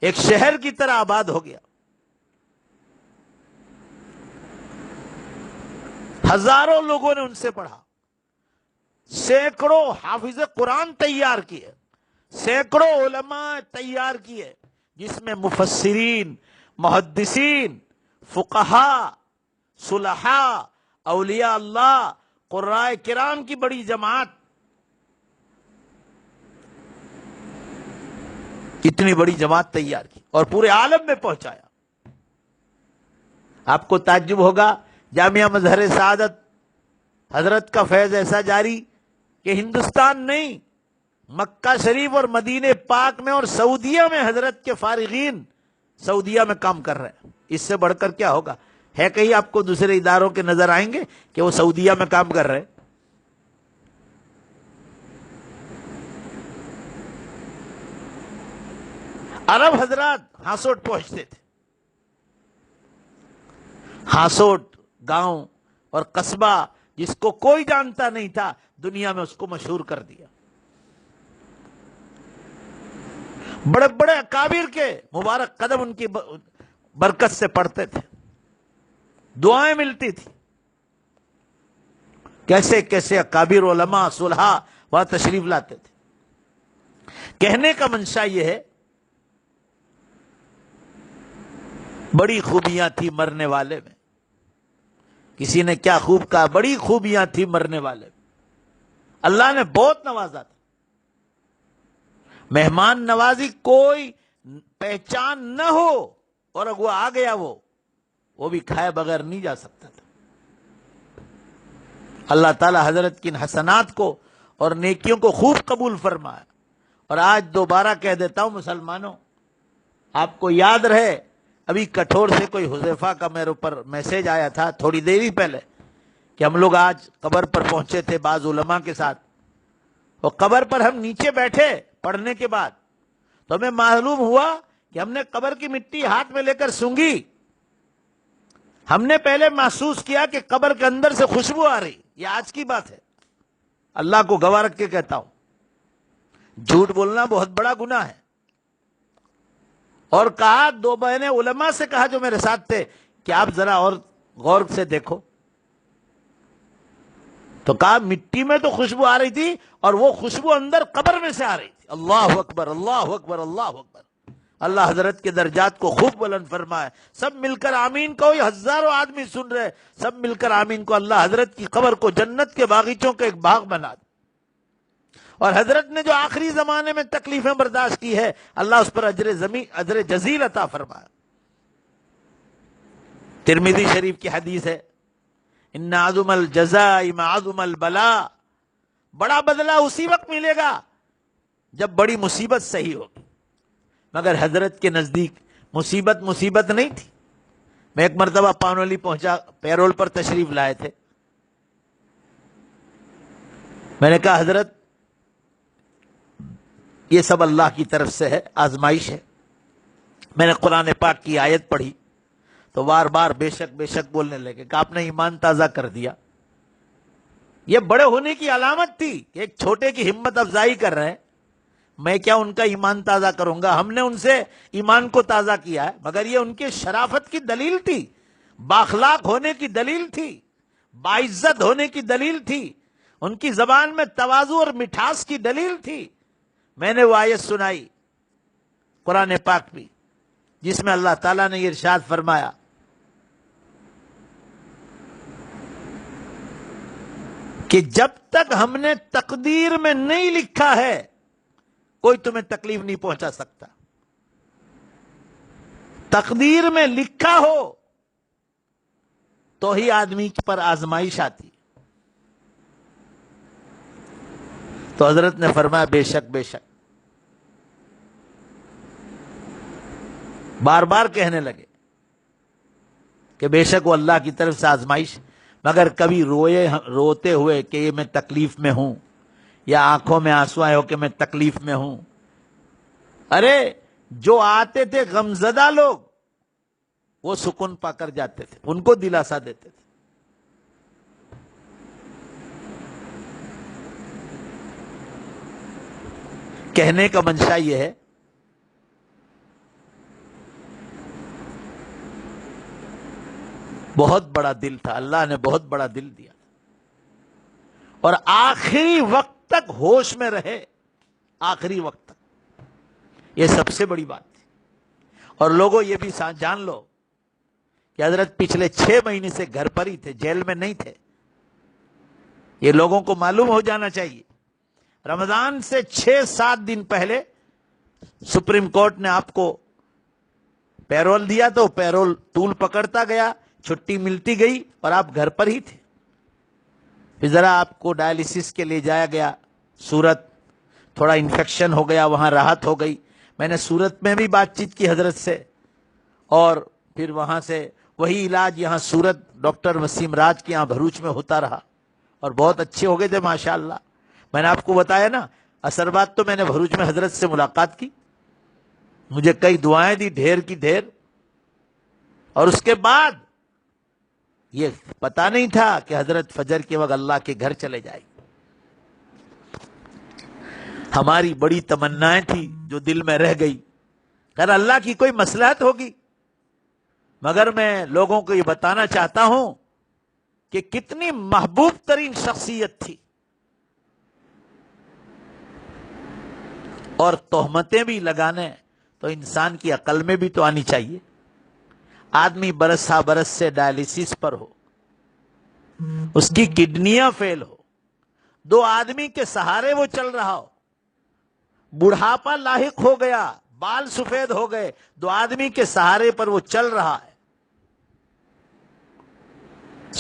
ایک شہر کی طرح آباد ہو گیا۔ ہزاروں لوگوں نے ان سے پڑھا، سینکڑوں حافظ قرآن تیار کیے، سینکڑوں علماء تیار کیے، جس میں مفسرین، محدثین، فقہاء، صلحاء، اولیاء اللہ، قرائے کرام کی بڑی جماعت، اتنی بڑی جماعت تیار کی اور پورے عالم میں پہنچایا۔ آپ کو تعجب ہوگا، جامعہ مظہر سعادت حضرت کا فیض ایسا جاری کہ ہندوستان نہیں، مکہ شریف اور مدینہ پاک میں اور سعودیہ میں حضرت کے فارغین سعودیہ میں کام کر رہے ہیں۔ اس سے بڑھ کر کیا ہوگا؟ ہے کہیں آپ کو دوسرے اداروں کے نظر آئیں گے کہ وہ سعودیہ میں کام کر رہے ہیں؟ عرب حضرات ہاسوٹ پہنچتے تھے۔ ہاسوٹ گاؤں اور قصبہ جس کو کوئی جانتا نہیں تھا دنیا میں اس کو مشہور کر دیا. بڑے بڑے اکابر کے مبارک قدم ان کی برکت سے پڑتے تھے, دعائیں ملتی تھی. کیسے کیسے اکابر علماء صلحاء وہاں تشریف لاتے تھے. کہنے کا منشا یہ ہے, بڑی خوبیاں تھی مرنے والے میں. کسی نے کیا خوب کہا, بڑی خوبیاں تھی مرنے والے میں. اللہ نے بہت نوازا تھا. مہمان نوازی کوئی پہچان نہ ہو اور اگر وہ آ گیا وہ بھی کھائے بغیر نہیں جا سکتا تھا. اللہ تعالی حضرت کی ان حسنات کو اور نیکیوں کو خوب قبول فرمائے. اور آج دوبارہ کہہ دیتا ہوں مسلمانوں, آپ کو یاد رہے ابھی کٹھور سے کوئی حذیفہ کا میرے اوپر میسج آیا تھا تھوڑی دیر ہی پہلے کہ ہم لوگ آج قبر پر پہنچے تھے بعض علماء کے ساتھ, اور قبر پر ہم نیچے بیٹھے پڑھنے کے بعد تو ہمیں معلوم ہوا کہ ہم نے قبر کی مٹی ہاتھ میں لے کر سونگھی. ہم نے پہلے محسوس کیا کہ قبر کے اندر سے خوشبو آ رہی. یہ آج کی بات ہے, اللہ کو گواہ رکھ کے کہتا ہوں, جھوٹ بولنا بہت بڑا گناہ ہے. اور کہا, دو بہنیں علماء سے کہا جو میرے ساتھ تھے کہ آپ ذرا اور غور سے دیکھو, تو کہا مٹی میں تو خوشبو آ رہی تھی اور وہ خوشبو اندر قبر میں سے آ رہی تھی. اللہ اکبر اللہ اکبر اللہ اکبر. اللہ حضرت کے درجات کو خوب بلند فرمائے. سب مل کر آمین کہو. یہ ہزاروں آدمی سن رہے, سب مل کر آمین کو. اللہ حضرت کی قبر کو جنت کے باغیچوں کا ایک باغ بنا دے. اور حضرت نے جو آخری زمانے میں تکلیفیں برداشت کی ہے, اللہ اس پر اجر جزیل عطا فرمائے. ترمذی شریف کی حدیث ہے, ان عظم الجزاء مع عظم البلاء. بڑا بدلہ اسی وقت ملے گا جب بڑی مصیبت صحیح ہوگی. مگر حضرت کے نزدیک مصیبت نہیں تھی. میں ایک مرتبہ پانولی پہنچا, پیرول پر تشریف لائے تھے. میں نے کہا حضرت یہ سب اللہ کی طرف سے ہے, آزمائش ہے. میں نے قرآن پاک کی آیت پڑھی تو بار بار بے شک بولنے لگے کہ آپ نے ایمان تازہ کر دیا. یہ بڑے ہونے کی علامت تھی کہ ایک چھوٹے کی ہمت افزائی کر رہے ہیں. میں کیا ان کا ایمان تازہ کروں گا, ہم نے ان سے ایمان کو تازہ کیا ہے, مگر یہ ان کی شرافت کی دلیل تھی, باخلاق ہونے کی دلیل تھی, باعزت ہونے کی دلیل تھی, ان کی زبان میں تواضع اور مٹھاس کی دلیل تھی. میں نے وہ آیت سنائی قرآن پاک بھی جس میں اللہ تعالیٰ نے یہ ارشاد فرمایا کہ جب تک ہم نے تقدیر میں نہیں لکھا ہے کوئی تمہیں تکلیف نہیں پہنچا سکتا. تقدیر میں لکھا ہو تو ہی آدمی پر آزمائش آتی. تو حضرت نے فرمایا بے شک بار بار کہنے لگے کہ بے شک وہ اللہ کی طرف سے آزمائش, مگر کبھی روتے ہوئے کہ یہ میں تکلیف میں ہوں, یا آنکھوں میں آنسو آئے ہو کہ میں تکلیف میں ہوں. ارے جو آتے تھے غمزدہ لوگ وہ سکون پا کر جاتے تھے, ان کو دلاسا دیتے تھے. کہنے کا منشا یہ ہے بہت بڑا دل تھا, اللہ نے بہت بڑا دل دیا, اور آخری وقت تک ہوش میں رہے, آخری وقت تک. یہ سب سے بڑی بات تھی. اور لوگوں یہ بھی جان لو کہ حضرت پچھلے 6 مہینے سے گھر پر ہی تھے, جیل میں نہیں تھے. یہ لوگوں کو معلوم ہو جانا چاہیے. رمضان سے 6-7 دن پہلے سپریم کورٹ نے آپ کو پیرول دیا, تو پیرول طول پکڑتا گیا, چھٹی ملتی گئی, اور آپ گھر پر ہی تھے. پھر ذرا آپ کو ڈائلیسس کے لیے جایا گیا سورت, تھوڑا انفیکشن ہو گیا, وہاں راحت ہو گئی. میں نے سورت میں بھی بات چیت کی حضرت سے, اور پھر وہاں سے وہی علاج یہاں سورت ڈاکٹر وسیم راج کے یہاں بھروچ میں ہوتا رہا, اور بہت اچھے ہو گئے تھے ماشاءاللہ. میں نے آپ کو بتایا نا, اثر بات تو میں نے بھروچ میں حضرت سے ملاقات کی, مجھے کئی دعائیں دی ڈھیر کی ڈھیر, اور اس کے بعد یہ پتا نہیں تھا کہ حضرت فجر کے وقت اللہ کے گھر چلے جائے گی۔ ہماری بڑی تمنائیں تھی جو دل میں رہ گئی، خیر اللہ کی کوئی مصلحت ہوگی، مگر میں لوگوں کو یہ بتانا چاہتا ہوں کہ کتنی محبوب ترین شخصیت تھی، اور تہمتیں بھی لگانے تو انسان کی عقل میں بھی تو آنی چاہیے۔ آدمی برس ہا برس سے ڈائلیسس پر ہو، اس کی کڈنیاں فیل ہو، 2 آدمی کے سہارے وہ چل رہا ہو، بڑھاپا لاحق ہو گیا، بال سفید ہو گئے، 2 آدمی کے سہارے پر وہ چل رہا ہے،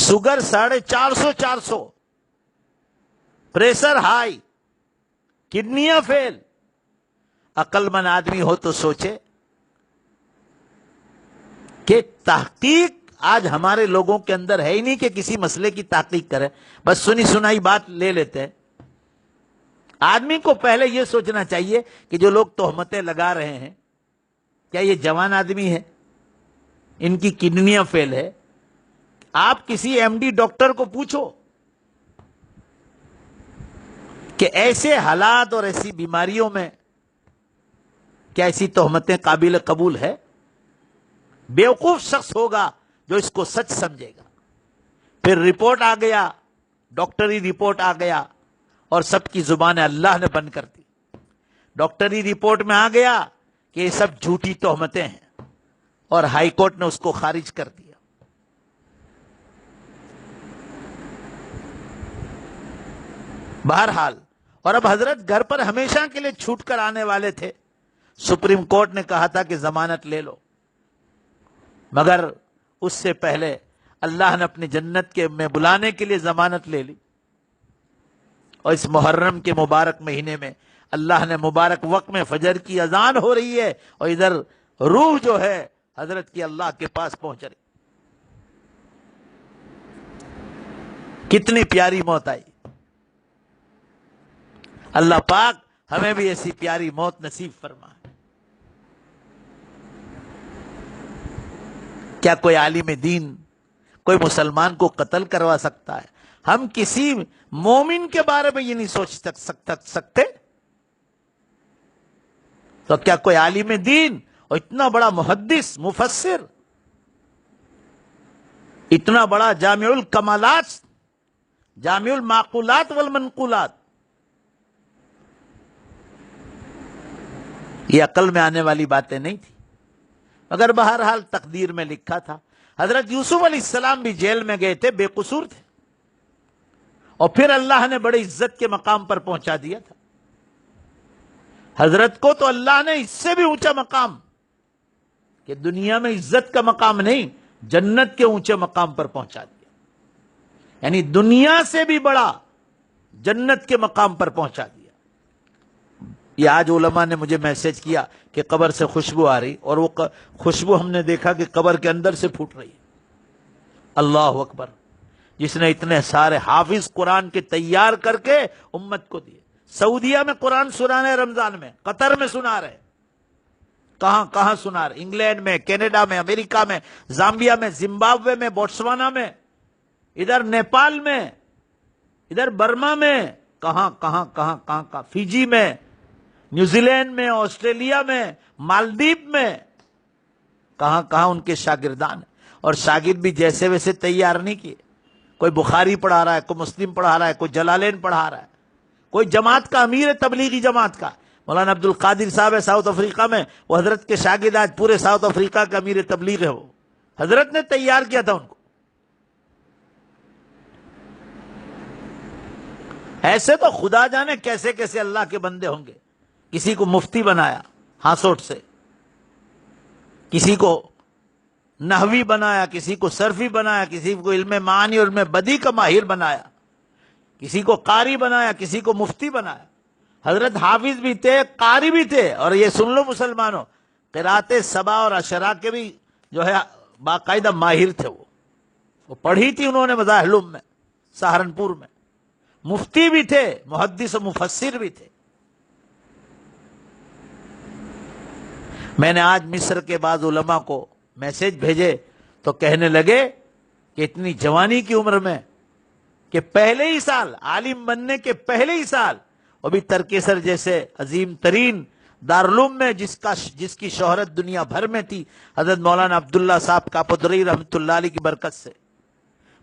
شوگر 450 400، پریشر ہائی، کڈنیاں فیل۔ عقل مند آدمی ہو تو سوچے کہ تحقیق آج ہمارے لوگوں کے اندر ہے ہی نہیں کہ کسی مسئلے کی تحقیق کرے، بس سنی سنائی بات لے لیتے ہیں۔ آدمی کو پہلے یہ سوچنا چاہیے کہ جو لوگ تہمتیں لگا رہے ہیں، کیا یہ جوان آدمی ہے؟ ان کی کڈنیاں فیل ہے؟ آپ کسی ایم ڈی ڈاکٹر کو پوچھو کہ ایسے حالات اور ایسی بیماریوں میں کیا ایسی تہمتیں قابل قبول ہے؟ بیوقوف شخص ہوگا جو اس کو سچ سمجھے گا۔ پھر رپورٹ آ گیا، ڈاکٹری رپورٹ آ گیا، اور سب کی زبانیں اللہ نے بند کر دی۔ ڈاکٹری رپورٹ میں آ گیا کہ یہ سب جھوٹی تہمتیں ہیں، اور ہائی کورٹ نے اس کو خارج کر دیا۔ بہرحال، اور اب حضرت گھر پر ہمیشہ کے لیے چھوٹ کر آنے والے تھے۔ سپریم کورٹ نے کہا تھا کہ ضمانت لے لو، مگر اس سے پہلے اللہ نے اپنی جنت کے میں بلانے کے لیے ضمانت لے لی، اور اس محرم کے مبارک مہینے میں اللہ نے مبارک وقت میں فجر کی اذان ہو رہی ہے، اور ادھر روح جو ہے حضرت کی اللہ کے پاس پہنچ رہی۔ کتنی پیاری موت آئی۔ اللہ پاک ہمیں بھی ایسی پیاری موت نصیب فرمائے۔ کیا کوئی عالم دین کوئی مسلمان کو قتل کروا سکتا ہے؟ ہم کسی مومن کے بارے میں یہ نہیں سوچ سکتے، تو کیا کوئی عالم دین اور اتنا بڑا محدث مفسر، اتنا بڑا جامع الکمالات، جامع المعقولات والمنقولات، یہ عقل میں آنے والی باتیں نہیں تھی، مگر بہرحال تقدیر میں لکھا تھا۔ حضرت یوسف علیہ السلام بھی جیل میں گئے تھے، بے قصور تھے، اور پھر اللہ نے بڑے عزت کے مقام پر پہنچا دیا تھا۔ حضرت کو تو اللہ نے اس سے بھی اونچا مقام، کہ دنیا میں عزت کا مقام نہیں، جنت کے اونچے مقام پر پہنچا دیا، یعنی دنیا سے بھی بڑا جنت کے مقام پر پہنچا دیا۔ یہ آج علماء نے مجھے میسج کیا کہ قبر سے خوشبو آ رہی، اور وہ خوشبو ہم نے دیکھا کہ قبر کے اندر سے پھوٹ رہی ہے۔ اللہ اکبر، جس نے اتنے سارے حافظ قرآن کے تیار کر کے امت کو دیے۔ سعودیہ میں قرآن سنا رہے، رمضان میں قطر میں سنا رہے، کہاں کہاں سنا رہے، انگلینڈ میں، کینیڈا میں، امریکہ میں، زامبیا میں، زمبابوے میں، بوٹسوانا میں، ادھر نیپال میں، ادھر برما میں، کہاں کہاں کہاں کہاں کہاں، فیجی میں، نیوزی لینڈ میں، آسٹریلیا میں، مالدیپ میں، کہاں کہاں ان کے شاگردان ہیں۔ اور شاگرد بھی جیسے ویسے تیار نہیں کیے، کوئی بخاری پڑھا رہا ہے، کوئی مسلم پڑھا رہا ہے، کوئی جلالین پڑھا رہا ہے، کوئی جماعت کا امیر ہے، تبلیغی جماعت کا مولانا عبد القادر صاحب ہے ساؤتھ افریقہ میں، وہ حضرت کے شاگرد آج پورے ساؤتھ افریقہ کا امیر تبلیغ ہے، وہ حضرت نے تیار کیا تھا ان کو۔ ایسے تو خدا جانے کیسے کیسے اللہ کے بندے ہوں گے۔ کسی کو مفتی بنایا ہاسوٹ سے، کسی کو نحوی بنایا، کسی کو صرفی بنایا، کسی کو علم معانی اور علم بدی کا ماہر بنایا، کسی کو قاری بنایا، کسی کو مفتی بنایا۔ حضرت حافظ بھی تھے، قاری بھی تھے، اور یہ سن لو مسلمانوں، قرات سبا اور عشرہ کے بھی جو ہے باقاعدہ ماہر تھے۔ وہ پڑھی تھی انہوں نے مظاہر العلوم میں، سہارنپور میں۔ مفتی بھی تھے، محدث و مفسر بھی تھے۔ میں نے آج مصر کے بعض علماء کو میسج بھیجے تو کہنے لگے کہ اتنی جوانی کی عمر میں کہ پہلے ہی سال عالم بننے کے پہلے ہی سال وہ بھی ترکیسر جیسے عظیم ترین دارالعلوم میں جس کی شہرت دنیا بھر میں تھی، حضرت مولانا عبداللہ صاحب کاپودری رحمۃ اللہ علیہ کی برکت سے،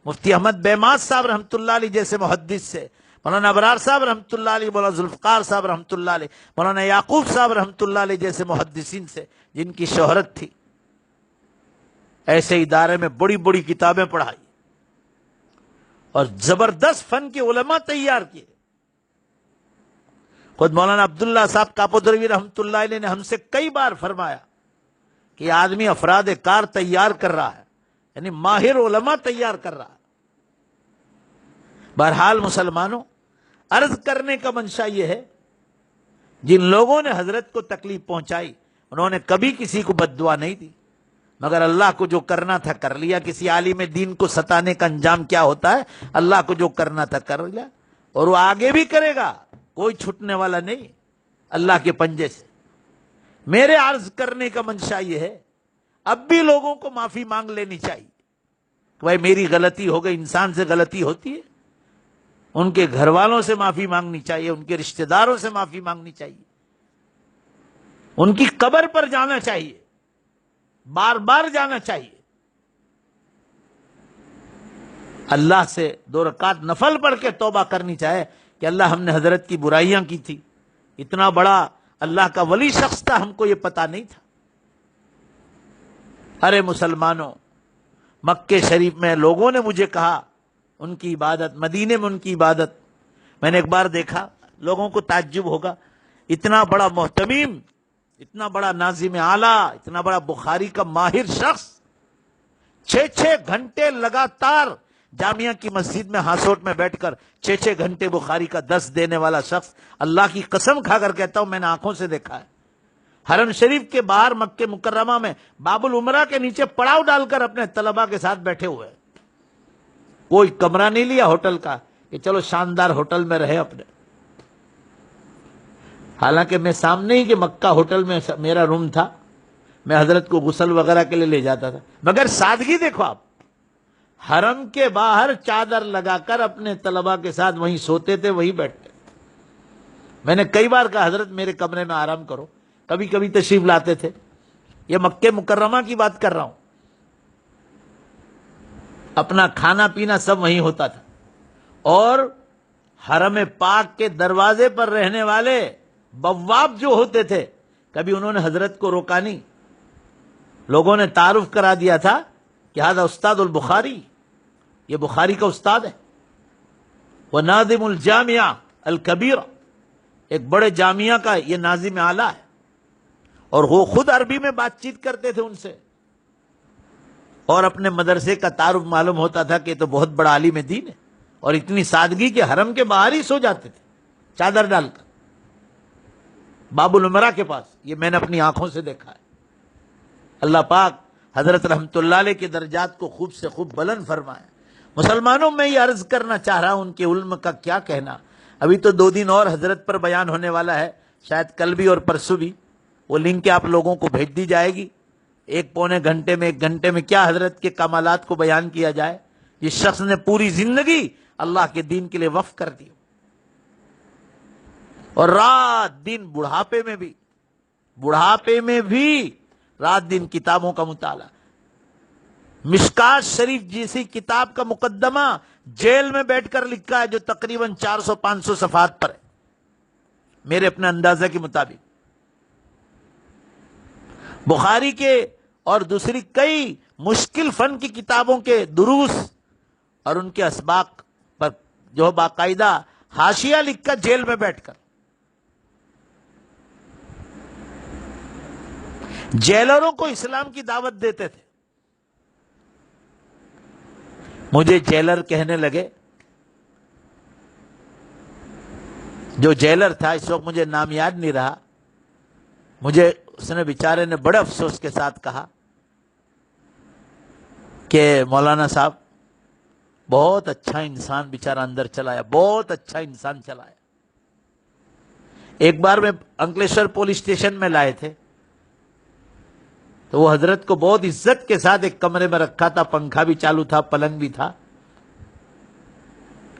مفتی احمد بیماس صاحب رحمۃ اللہ علیہ جیسے محدث سے، مولانا ابرار صاحب رحمۃ اللہ علیہ، مولانا ذوالفقار صاحب رحمۃ اللہ علیہ، مولانا یعقوب صاحب رحمۃ اللہ علیہ جیسے محدثین سے جن کی شہرت تھی، ایسے ادارے میں بڑی بڑی کتابیں پڑھائی اور زبردست فن کے علماء تیار کیے۔ خود مولانا عبداللہ صاحب کاپودری رحمۃ اللہ علیہ نے ہم سے کئی بار فرمایا کہ یہ آدمی افراد کار تیار کر رہا ہے، یعنی ماہر علماء تیار کر رہا ہے۔ بہرحال مسلمانوں، عرض کرنے کا منشا یہ ہے، جن لوگوں نے حضرت کو تکلیف پہنچائی انہوں نے کبھی کسی کو بد دعا نہیں دی، مگر اللہ کو جو کرنا تھا کر لیا۔ کسی عالم دین کو ستانے کا انجام کیا ہوتا ہے؟ اللہ کو جو کرنا تھا کر لیا، اور وہ آگے بھی کرے گا، کوئی چھٹنے والا نہیں اللہ کے پنجے سے۔ میرے عرض کرنے کا منشا یہ ہے، اب بھی لوگوں کو معافی مانگ لینی چاہیے کہ بھائی میری غلطی ہو گئی، انسان سے غلطی ہوتی ہے، ان کے گھر والوں سے معافی مانگنی چاہیے، ان کے رشتہ داروں سے معافی مانگنی چاہیے، ان کی قبر پر جانا چاہیے، بار بار جانا چاہیے، اللہ سے 2 رکعت نفل پڑھ کے توبہ کرنی چاہے کہ اللہ ہم نے حضرت کی برائیاں کی تھی، اتنا بڑا اللہ کا ولی شخص تھا، ہم کو یہ پتا نہیں تھا۔ ارے مسلمانوں، مکے شریف میں لوگوں نے مجھے کہا ان کی عبادت، مدینے میں ان کی عبادت، میں نے ایک بار دیکھا، لوگوں کو تعجب ہوگا، اتنا بڑا محتمیم، اتنا بڑا ناظم اعلیٰ، اتنا بڑا بخاری کا ماہر شخص 6 گھنٹے لگاتار جامعہ کی مسجد میں ہاسوٹ میں بیٹھ کر 6 گھنٹے بخاری کا درس دینے والا شخص، اللہ کی قسم کھا کر کہتا ہوں میں نے آنکھوں سے دیکھا ہے، حرم شریف کے باہر مکہ مکرمہ میں باب العمرہ کے نیچے پڑاؤ ڈال کر اپنے طلباء کے ساتھ بیٹھے ہوئے، کوئی کمرہ نہیں لیا ہوٹل کا کہ چلو شاندار ہوٹل میں رہے اپنے، حالانکہ میں سامنے ہی کہ مکہ ہوٹل میں میرا روم تھا، میں حضرت کو غسل وغیرہ کے لیے لے جاتا تھا، مگر سادگی دیکھو آپ، حرم کے باہر چادر لگا کر اپنے طلباء کے ساتھ وہیں سوتے تھے، وہیں بیٹھتے۔ میں نے کئی بار کہا حضرت میرے کمرے میں آرام کرو، کبھی کبھی تشریف لاتے تھے، یہ مکہ مکرمہ کی بات کر رہا ہوں، اپنا کھانا پینا سب وہیں ہوتا تھا، اور حرم پاک کے دروازے پر رہنے والے بواب جو ہوتے تھے کبھی انہوں نے حضرت کو روکا نہیں، لوگوں نے تعارف کرا دیا تھا کہ ہذا استاد البخاری، یہ بخاری کا استاد ہے، وہ ناظم الجامعہ الکبیرہ، ایک بڑے جامعہ کا یہ ناظم اعلیٰ ہے، اور وہ خود عربی میں بات چیت کرتے تھے ان سے، اور اپنے مدرسے کا تعارف معلوم ہوتا تھا کہ یہ تو بہت بڑا عالم دین ہے، اور اتنی سادگی کہ حرم کے باہر ہی سو جاتے تھے چادر ڈال کر باب العمرہ کے پاس، یہ میں نے اپنی آنکھوں سے دیکھا ہے۔ اللہ پاک حضرت رحمت اللہ علیہ کے درجات کو خوب سے خوب بلند فرمائے۔ مسلمانوں میں یہ عرض کرنا چاہ رہا ہوں، ان کے علم کا کیا کہنا، ابھی تو 2 دن اور حضرت پر بیان ہونے والا ہے، شاید کل بھی اور پرسوں بھی، وہ لنک آپ لوگوں کو بھیج دی جائے گی، 1 گھنٹے میں 1 گھنٹے میں کیا حضرت کے کمالات کو بیان کیا جائے، جس شخص نے پوری زندگی اللہ کے دین کے لیے وقف کر دی، اور رات دن بڑھاپے میں بھی رات دن کتابوں کا مطالعہ، مشکات شریف جیسی کتاب کا مقدمہ جیل میں بیٹھ کر لکھا ہے جو تقریباً 400-500 صفحات پر ہے میرے اپنے اندازہ کے مطابق، بخاری کے اور دوسری کئی مشکل فن کی کتابوں کے دروس اور ان کے اسباق پر جو باقاعدہ حاشیہ لکھا جیل میں بیٹھ کر، جیلروں کو اسلام کی دعوت دیتے تھے۔ مجھے جیلر کہنے لگے، جو جیلر تھا اس وقت مجھے نام یاد نہیں رہا، مجھے اس نے بیچارے نے بڑے افسوس کے ساتھ کہا کہ مولانا صاحب بہت اچھا انسان بیچارہ اندر چلایا، بہت اچھا انسان چلایا۔ ایک بار میں انکلیشور پولیس اسٹیشن میں لائے تھے، تو وہ حضرت کو بہت عزت کے ساتھ ایک کمرے میں رکھا تھا، پنکھا بھی چالو تھا، پلنگ بھی تھا.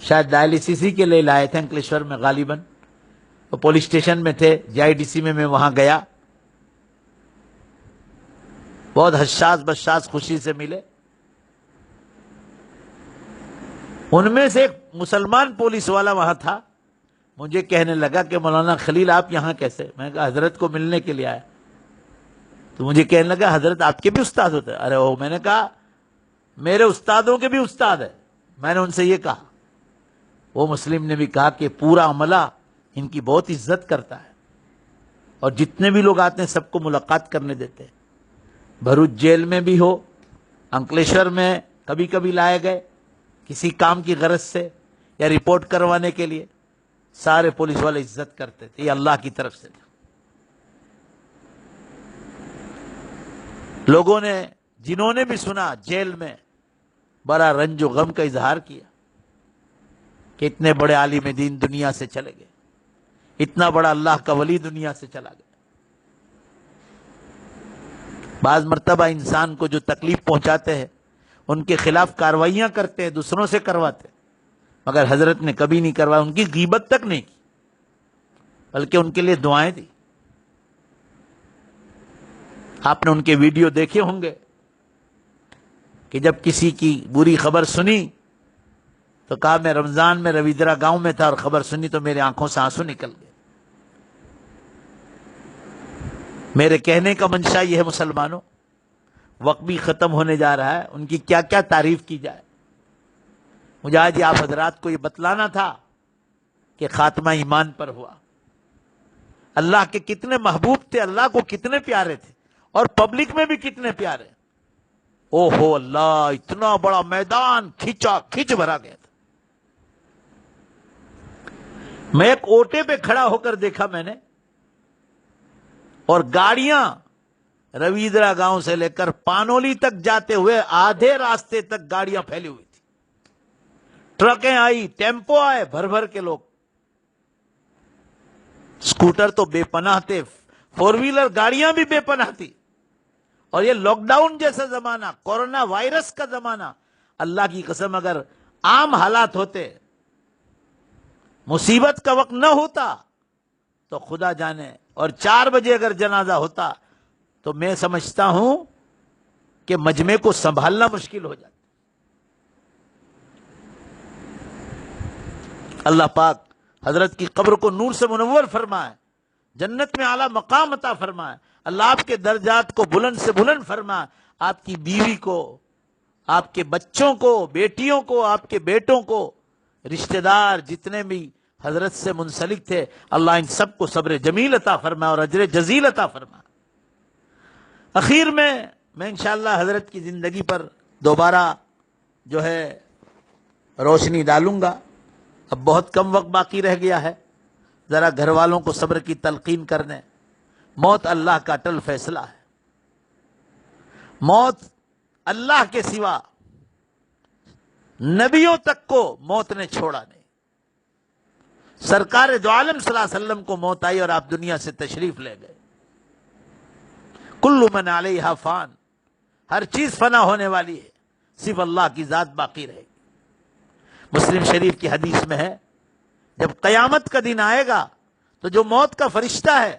شاید ڈائلیسس کے لیے لائے تھے انکلیشور میں غالباً. وہ پولیس اسٹیشن میں تھے، JIDC میں وہاں گیا. بہت حساس بشاس خوشی سے ملے. ان میں سے ایک مسلمان پولیس والا وہاں تھا. مجھے کہنے لگا کہ مولانا خلیل آپ یہاں کیسے؟ میں نے کہا حضرت کو ملنے کے لیے آیا. تو مجھے کہنے لگا حضرت آپ کے بھی استاد ہوتے ہیں؟ ارے وہ میں نے کہا میرے استادوں کے بھی استاد ہے. میں نے ان سے یہ کہا. وہ مسلم نے بھی کہا کہ پورا عملہ ان کی بہت عزت کرتا ہے اور جتنے بھی لوگ آتے ہیں سب کو ملاقات کرنے دیتے ہیں. بھروچ جیل میں بھی ہو، انکلیشور میں کبھی کبھی لائے گئے کسی کام کی غرض سے یا رپورٹ کروانے کے لیے، سارے پولیس والے عزت کرتے تھے. یہ اللہ کی طرف سے تھا. لوگوں نے جنہوں نے بھی سنا جیل میں بڑا رنج و غم کا اظہار کیا کہ اتنے بڑے عالم دین دنیا سے چلے گئے، اتنا بڑا اللہ کا ولی دنیا سے چلا گیا. بعض مرتبہ انسان کو جو تکلیف پہنچاتے ہیں ان کے خلاف کاروائیاں کرتے ہیں، دوسروں سے کرواتے ہیں، مگر حضرت نے کبھی نہیں کروایا. ان کی غیبت تک نہیں کی بلکہ ان کے لیے دعائیں دی. آپ نے ان کے ویڈیو دیکھے ہوں گے کہ جب کسی کی بری خبر سنی تو کہا میں رمضان میں رویدرا گاؤں میں تھا اور خبر سنی تو میرے آنکھوں سے آنسو نکل گئے. میرے کہنے کا منشا یہ ہے مسلمانوں، وقت بھی ختم ہونے جا رہا ہے، ان کی کیا کیا تعریف کی جائے. مجھے آج آپ حضرات کو یہ بتلانا تھا کہ خاتمہ ایمان پر ہوا. اللہ کے کتنے محبوب تھے، اللہ کو کتنے پیارے تھے اور پبلک میں بھی کتنے پیارے. او ہو اللہ، اتنا بڑا میدان کھینچا کھینچ بھرا گیا تھا. میں ایک اوٹے پہ کھڑا ہو کر دیکھا میں نے، اور گاڑیاں رویدرا گاؤں سے لے کر پانولی تک جاتے ہوئے آدھے راستے تک گاڑیاں پھیلی ہوئی تھی. ٹرکیں آئی، ٹیمپو آئے، بھر بھر کے لوگ. سکوٹر تو بے پناہ تھے، 4 ویلر گاڑیاں بھی بے پناہ تھی. اور یہ لاک ڈاؤن جیسا زمانہ، کورونا وائرس کا زمانہ، اللہ کی قسم اگر عام حالات ہوتے، مصیبت کا وقت نہ ہوتا تو خدا جانے، اور 4 بجے اگر جنازہ ہوتا تو میں سمجھتا ہوں کہ مجمع کو سنبھالنا مشکل ہو جاتا. اللہ پاک حضرت کی قبر کو نور سے منور فرمائے، جنت میں اعلیٰ مقام عطا فرمائے. اللہ آپ کے درجات کو بلند سے بلند فرمائے. آپ کی بیوی کو، آپ کے بچوں کو، بیٹیوں کو، آپ کے بیٹوں کو، رشتہ دار جتنے بھی حضرت سے منسلک تھے، اللہ ان سب کو صبر جمیل عطا فرمائے اور اجر جزیل عطا فرمائے. اخیر میں انشاءاللہ حضرت کی زندگی پر دوبارہ جو ہے روشنی ڈالوں گا. اب بہت کم وقت باقی رہ گیا ہے. ذرا گھر والوں کو صبر کی تلقین کرنے. موت اللہ کا اٹل فیصلہ ہے. موت اللہ کے سوا نبیوں تک کو موت نے چھوڑا نہیں. سرکار دو عالم صلی اللہ علیہ وسلم کو موت آئی اور آپ دنیا سے تشریف لے گئے. کل من علیہا فان، ہر چیز فنا ہونے والی ہے، صرف اللہ کی ذات باقی رہے گی. مسلم شریف کی حدیث میں ہے جب قیامت کا دن آئے گا تو جو موت کا فرشتہ ہے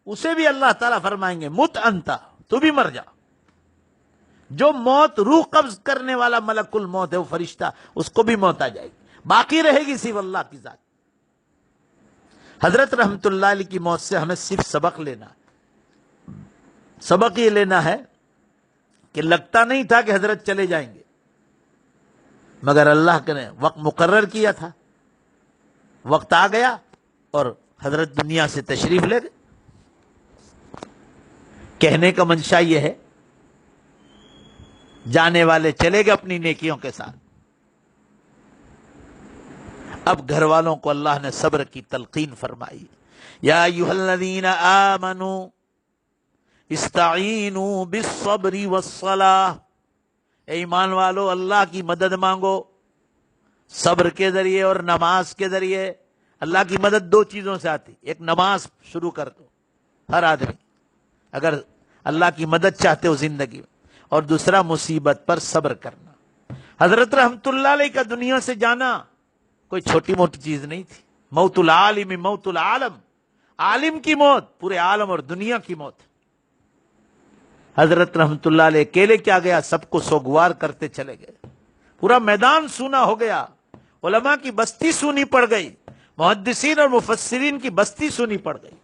اسے بھی اللہ تعالیٰ فرمائیں گے مت انتا، تو بھی مر جا. جو موت روح قبض کرنے والا ملک الموت ہے وہ فرشتہ، اس کو بھی موت آ جائے گی، باقی رہے گی صرف اللہ کی ذات. حضرت رحمت اللہ علیہ کی موت سے ہمیں صرف سبق لینا ہے. سبق یہ لینا ہے کہ لگتا نہیں تھا کہ حضرت چلے جائیں گے، مگر اللہ نے وقت مقرر کیا تھا، وقت آ گیا اور حضرت دنیا سے تشریف لے گئے. کہنے کا منشا یہ ہے جانے والے چلے گئے اپنی نیکیوں کے ساتھ. اب گھر والوں کو اللہ نے صبر کی تلقین فرمائی. یا ایھا الذین آمنوا استعینوا بالصبر والصلاۃ، اے ایمان والو اللہ کی مدد مانگو صبر کے ذریعے اور نماز کے ذریعے. اللہ کی مدد 2 چیزوں سے آتی. ایک نماز شروع کر دو. ہر آدمی اگر اللہ کی مدد چاہتے ہو زندگی میں، اور دوسرا مصیبت پر صبر کرنا۔ حضرت رحمت اللہ علیہ کا دنیا سے جانا کوئی چھوٹی موٹی چیز نہیں تھی۔ موت العالم موت العالم، عالم کی موت پورے عالم اور دنیا کی موت۔ حضرت رحمت اللہ علیہ اکیلے کیا گیا، سب کو سوگوار کرتے چلے گئے، پورا میدان سونا ہو گیا، علماء کی بستی سونی پڑ گئی، محدثین اور مفسرین کی بستی سونی پڑ گئی۔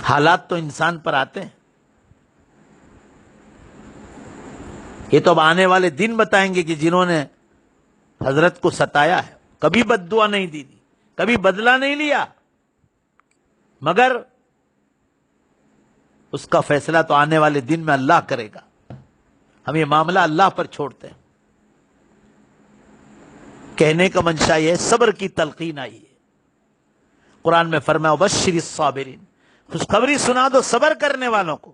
حالات تو انسان پر آتے ہیں، یہ تو اب آنے والے دن بتائیں گے کہ جنہوں نے حضرت کو ستایا ہے، کبھی بد دعا نہیں دی، کبھی بدلہ نہیں لیا، مگر اس کا فیصلہ تو آنے والے دن میں اللہ کرے گا۔ ہم یہ معاملہ اللہ پر چھوڑتے ہیں۔ کہنے کا منشا یہ ہے، صبر کی تلقین آئی ہے۔ قرآن میں فرمایا وبشر الصابرین، خوشخبری سنا دو صبر کرنے والوں کو۔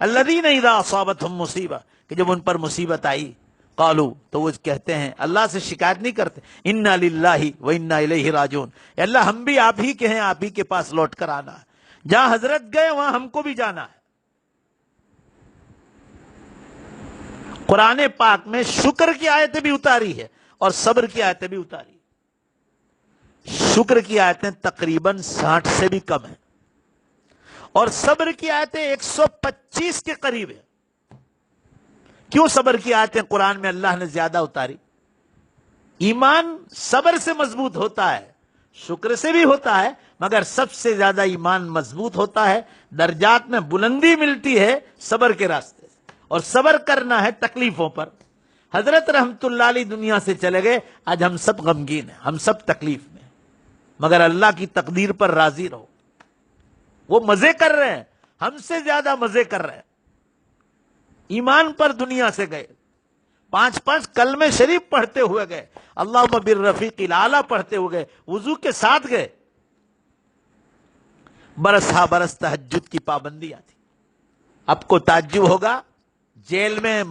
الذین اذا اصابتهم مصیبہ، کہ جب ان پر مصیبت آئی قالو، تو وہ کہتے ہیں، اللہ سے شکایت نہیں کرتے، انا للہ و انا الیہ راجعون، اے اللہ ہم بھی آپ ہی کے ہیں، آپ ہی کے پاس لوٹ کر آنا ہے، جہاں حضرت گئے وہاں ہم کو بھی جانا ہے۔ قرآن پاک میں شکر کی آیتیں بھی اتاری ہے اور صبر کی آیتیں بھی اتاری۔ شکر کی آیتیں تقریباً 60 سے بھی کم ہیں، اور صبر کی آیتیں 125 کے قریب ہیں۔ کیوں صبر کی آیتیں قرآن میں اللہ نے زیادہ اتاری؟ ایمان صبر سے مضبوط ہوتا ہے، شکر سے بھی ہوتا ہے، مگر سب سے زیادہ ایمان مضبوط ہوتا ہے، درجات میں بلندی ملتی ہے صبر کے راستے سے، اور صبر کرنا ہے تکلیفوں پر۔ حضرت رحمت اللہ علیہ دنیا سے چلے گئے، آج ہم سب غمگین ہیں، ہم سب تکلیف میں، مگر اللہ کی تقدیر پر راضی رہو۔ وہ مزے کر رہے ہیں، ہم سے زیادہ مزے کر رہے ہیں، ایمان پر دنیا سے گئے، 5 کلمے شریف پڑھتے ہوئے گئے، اللہم بالرفیق الاعلی پڑھتے ہوئے گئے، وضو کے ساتھ گئے، برس ہا برس تہجد کی پابندی آتی۔ اب کو تعجب ہوگا، جیل میں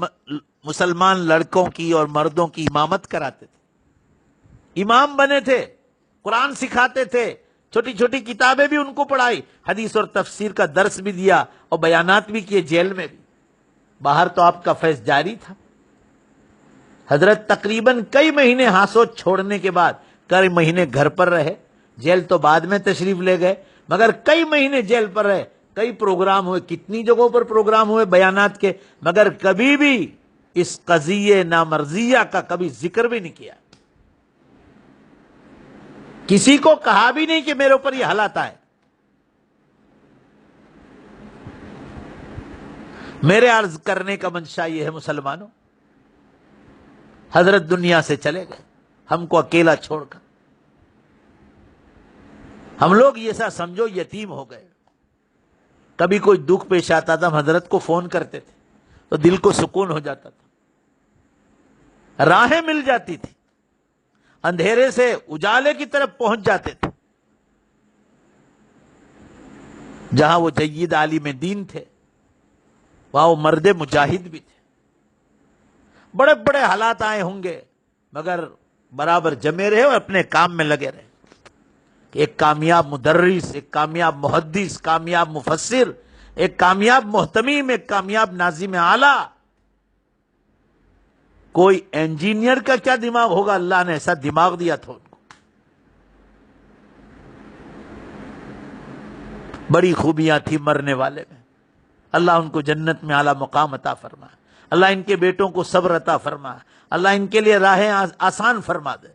مسلمان لڑکوں کی اور مردوں کی امامت کراتے تھے، امام بنے تھے، قرآن سکھاتے تھے، چھوٹی چھوٹی کتابیں بھی ان کو پڑھائی، حدیث اور تفسیر کا درس بھی دیا اور بیانات بھی کیے جیل میں بھی۔ باہر تو آپ کا فیض جاری تھا۔ حضرت تقریباً کئی مہینے ہاسوت چھوڑنے کے بعد کئی مہینے گھر پر رہے، جیل تو بعد میں تشریف لے گئے، مگر کئی مہینے جیل پر رہے، کئی پروگرام ہوئے، کتنی جگہوں پر پروگرام ہوئے بیانات کے، مگر کبھی بھی اس قضیہ نامرضیہ کا کبھی ذکر بھی نہیں کیا، کسی کو کہا بھی نہیں کہ میرے اوپر یہ حالات آئے۔ میرے عرض کرنے کا منشا یہ ہے مسلمانوں، حضرت دنیا سے چلے گئے، ہم کو اکیلا چھوڑ کر، ہم لوگ یہ سا سمجھو یتیم ہو گئے۔ کبھی کوئی دکھ پیش آتا تھا، ہم حضرت کو فون کرتے تھے تو دل کو سکون ہو جاتا تھا، راہیں مل جاتی تھی، اندھیرے سے اجالے کی طرف پہنچ جاتے تھے۔ جہاں وہ جید عالم دین تھے، وہاں وہ مرد مجاہد بھی تھے۔ بڑے بڑے حالات آئے ہوں گے، مگر برابر جمے رہے اور اپنے کام میں لگے رہے۔ ایک کامیاب مدرس، ایک کامیاب محدث، کامیاب مفسر، ایک کامیاب محتمیم، ایک کامیاب ناظم اعلیٰ، کوئی انجینئر کا کیا دماغ ہوگا، اللہ نے ایسا دماغ دیا تھا ان کو۔ بڑی خوبیاں تھی مرنے والے میں، اللہ ان کو جنت میں اعلیٰ مقام عطا فرما، اللہ ان کے بیٹوں کو صبر عطا فرما، اللہ ان کے لیے راہیں آسان فرما دے،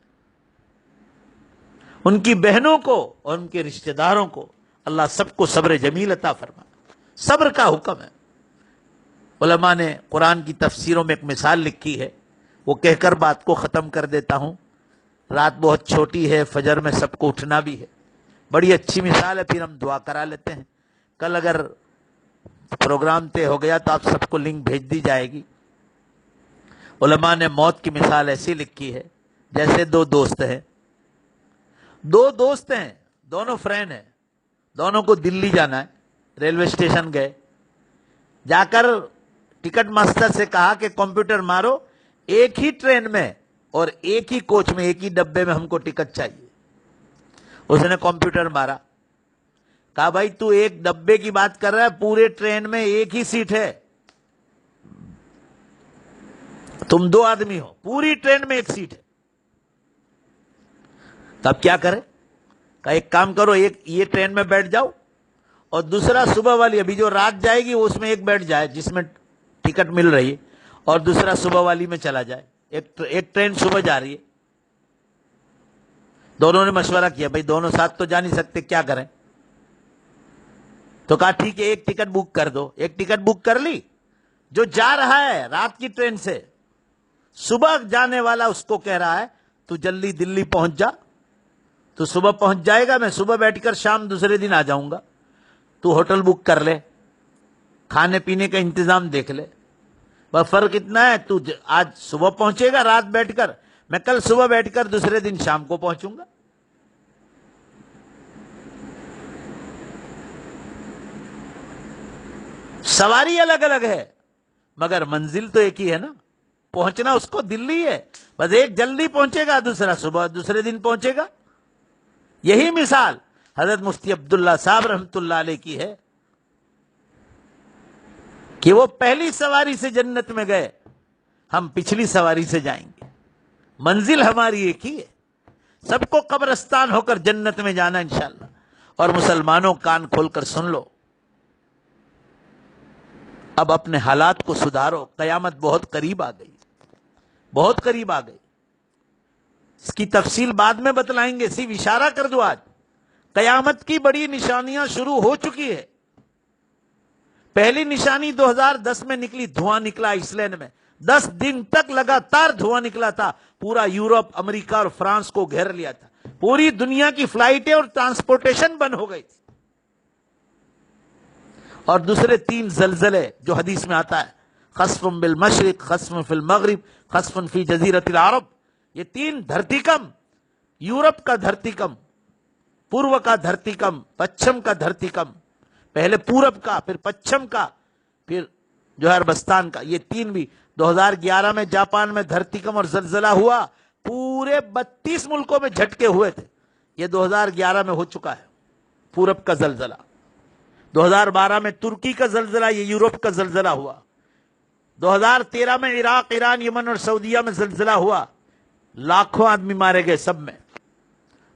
ان کی بہنوں کو اور ان کے رشتہ داروں کو اللہ سب کو صبر جمیل عطا فرما۔ صبر کا حکم ہے۔ علماء نے قرآن کی تفسیروں میں ایک مثال لکھی ہے، وہ کہہ کر بات کو ختم کر دیتا ہوں، رات بہت چھوٹی ہے، فجر میں سب کو اٹھنا بھی ہے، بڑی اچھی مثال ہے، پھر ہم دعا کرا لیتے ہیں۔ کل اگر پروگرام طے ہو گیا تو آپ سب کو لنک بھیج دی جائے گی۔ علماء نے موت کی مثال ایسی لکھی ہے، جیسے دو دوست ہیں، دونوں فرینڈ ہیں، دونوں کو دلی جانا ہے، ریلوے اسٹیشن گئے، جا کر ٹکٹ ماسٹر سے کہا کہ کمپیوٹر مارو، ایک ہی ٹرین میں اور ایک ہی کوچ میں، ایک ہی ڈبے میں ہم کو ٹکٹ چاہیے۔ اس نے کمپیوٹر مارا، کہا بھائی تو ایک ڈبے کی بات کر رہا ہے، پورے ٹرین میں ایک ہی سیٹ ہے، تم 2 آدمی ہو، پوری ٹرین میں ایک سیٹ ہے، تب کیا کرے؟ کہا ایک کام کرو، ایک یہ ٹرین میں بیٹھ جاؤ اور دوسرا صبح والی ابھی جو رات جائے گی اس میں ایک بیٹھ جائے جس میں ٹکٹ مل رہی ہے، اور دوسرا صبح والی میں چلا جائے، ایک ٹرین صبح جا رہی ہے۔ دونوں نے مشورہ کیا بھائی دونوں ساتھ تو جا نہیں سکتے، کیا کریں؟ تو کہا ٹھیک ہے ایک ٹکٹ بک کر دو۔ ایک ٹکٹ بک کر لی، جو جا رہا ہے رات کی ٹرین سے، صبح جانے والا اس کو کہہ رہا ہے تو جلدی دلی پہنچ جا، تو صبح پہنچ جائے گا، میں صبح بیٹھ کر شام دوسرے دن آ جاؤں گا، تو ہوٹل بک کر لے، کھانے پینے کا انتظام دیکھ لے، بس فرق اتنا ہے تو آج صبح پہنچے گا رات بیٹھ کر، میں کل صبح بیٹھ کر دوسرے دن شام کو پہنچوں گا۔ سواری الگ الگ ہے مگر منزل تو ایک ہی ہے نا، پہنچنا اس کو دلی ہے، بس ایک جلدی پہنچے گا دوسرا صبح دوسرے دن پہنچے گا۔ یہی مثال حضرت مفتی عبداللہ صاحب رحمت اللہ علیہ کی ہے کہ وہ پہلی سواری سے جنت میں گئے، ہم پچھلی سواری سے جائیں گے، منزل ہماری ایک ہی ہے، سب کو قبرستان ہو کر جنت میں جانا انشاءاللہ۔ اور مسلمانوں کان کھول کر سن لو، اب اپنے حالات کو سدھارو، قیامت بہت قریب آ گئی، بہت قریب آ گئی۔ اس کی تفصیل بعد میں بتلائیں گے، صرف اشارہ کر دو، آج قیامت کی بڑی نشانیاں شروع ہو چکی ہے۔ پہلی نشانی 2010 میں نکلی، دھواں نکلا آئس لینڈ میں، 10 دن تک لگاتار دھواں نکلا تھا، پورا یورپ امریکہ اور فرانس کو گھیر لیا تھا، پوری دنیا کی فلائٹیں اور ٹرانسپورٹیشن بند ہو گئی تھی۔ اور دوسرے 3 زلزلے جو حدیث میں آتا ہے، خسف بالمشرق، خسف فی المغرب، خسف فی جزیرۃ العرب، یہ 3 دھرتی کم، یورپ کا دھرتی کم، پورو کا دھرتی کم، پچھم کا دھرتی کم، پہلے پورب کا، پھر پچھم کا، پھر جو ہے عربستان کا، یہ 3 بھی 2011 میں جاپان میں دھرتی کم اور زلزلہ ہوا، پورے 32 ملکوں میں جھٹکے ہوئے تھے، یہ 2011 میں ہو چکا ہے پورب کا زلزلہ۔ 2012 میں ترکی کا زلزلہ، یہ یورپ کا زلزلہ ہوا۔ 2013 میں عراق، ایران، یمن اور سعودیہ میں زلزلہ ہوا، لاکھوں آدمی مارے گئے، سب میں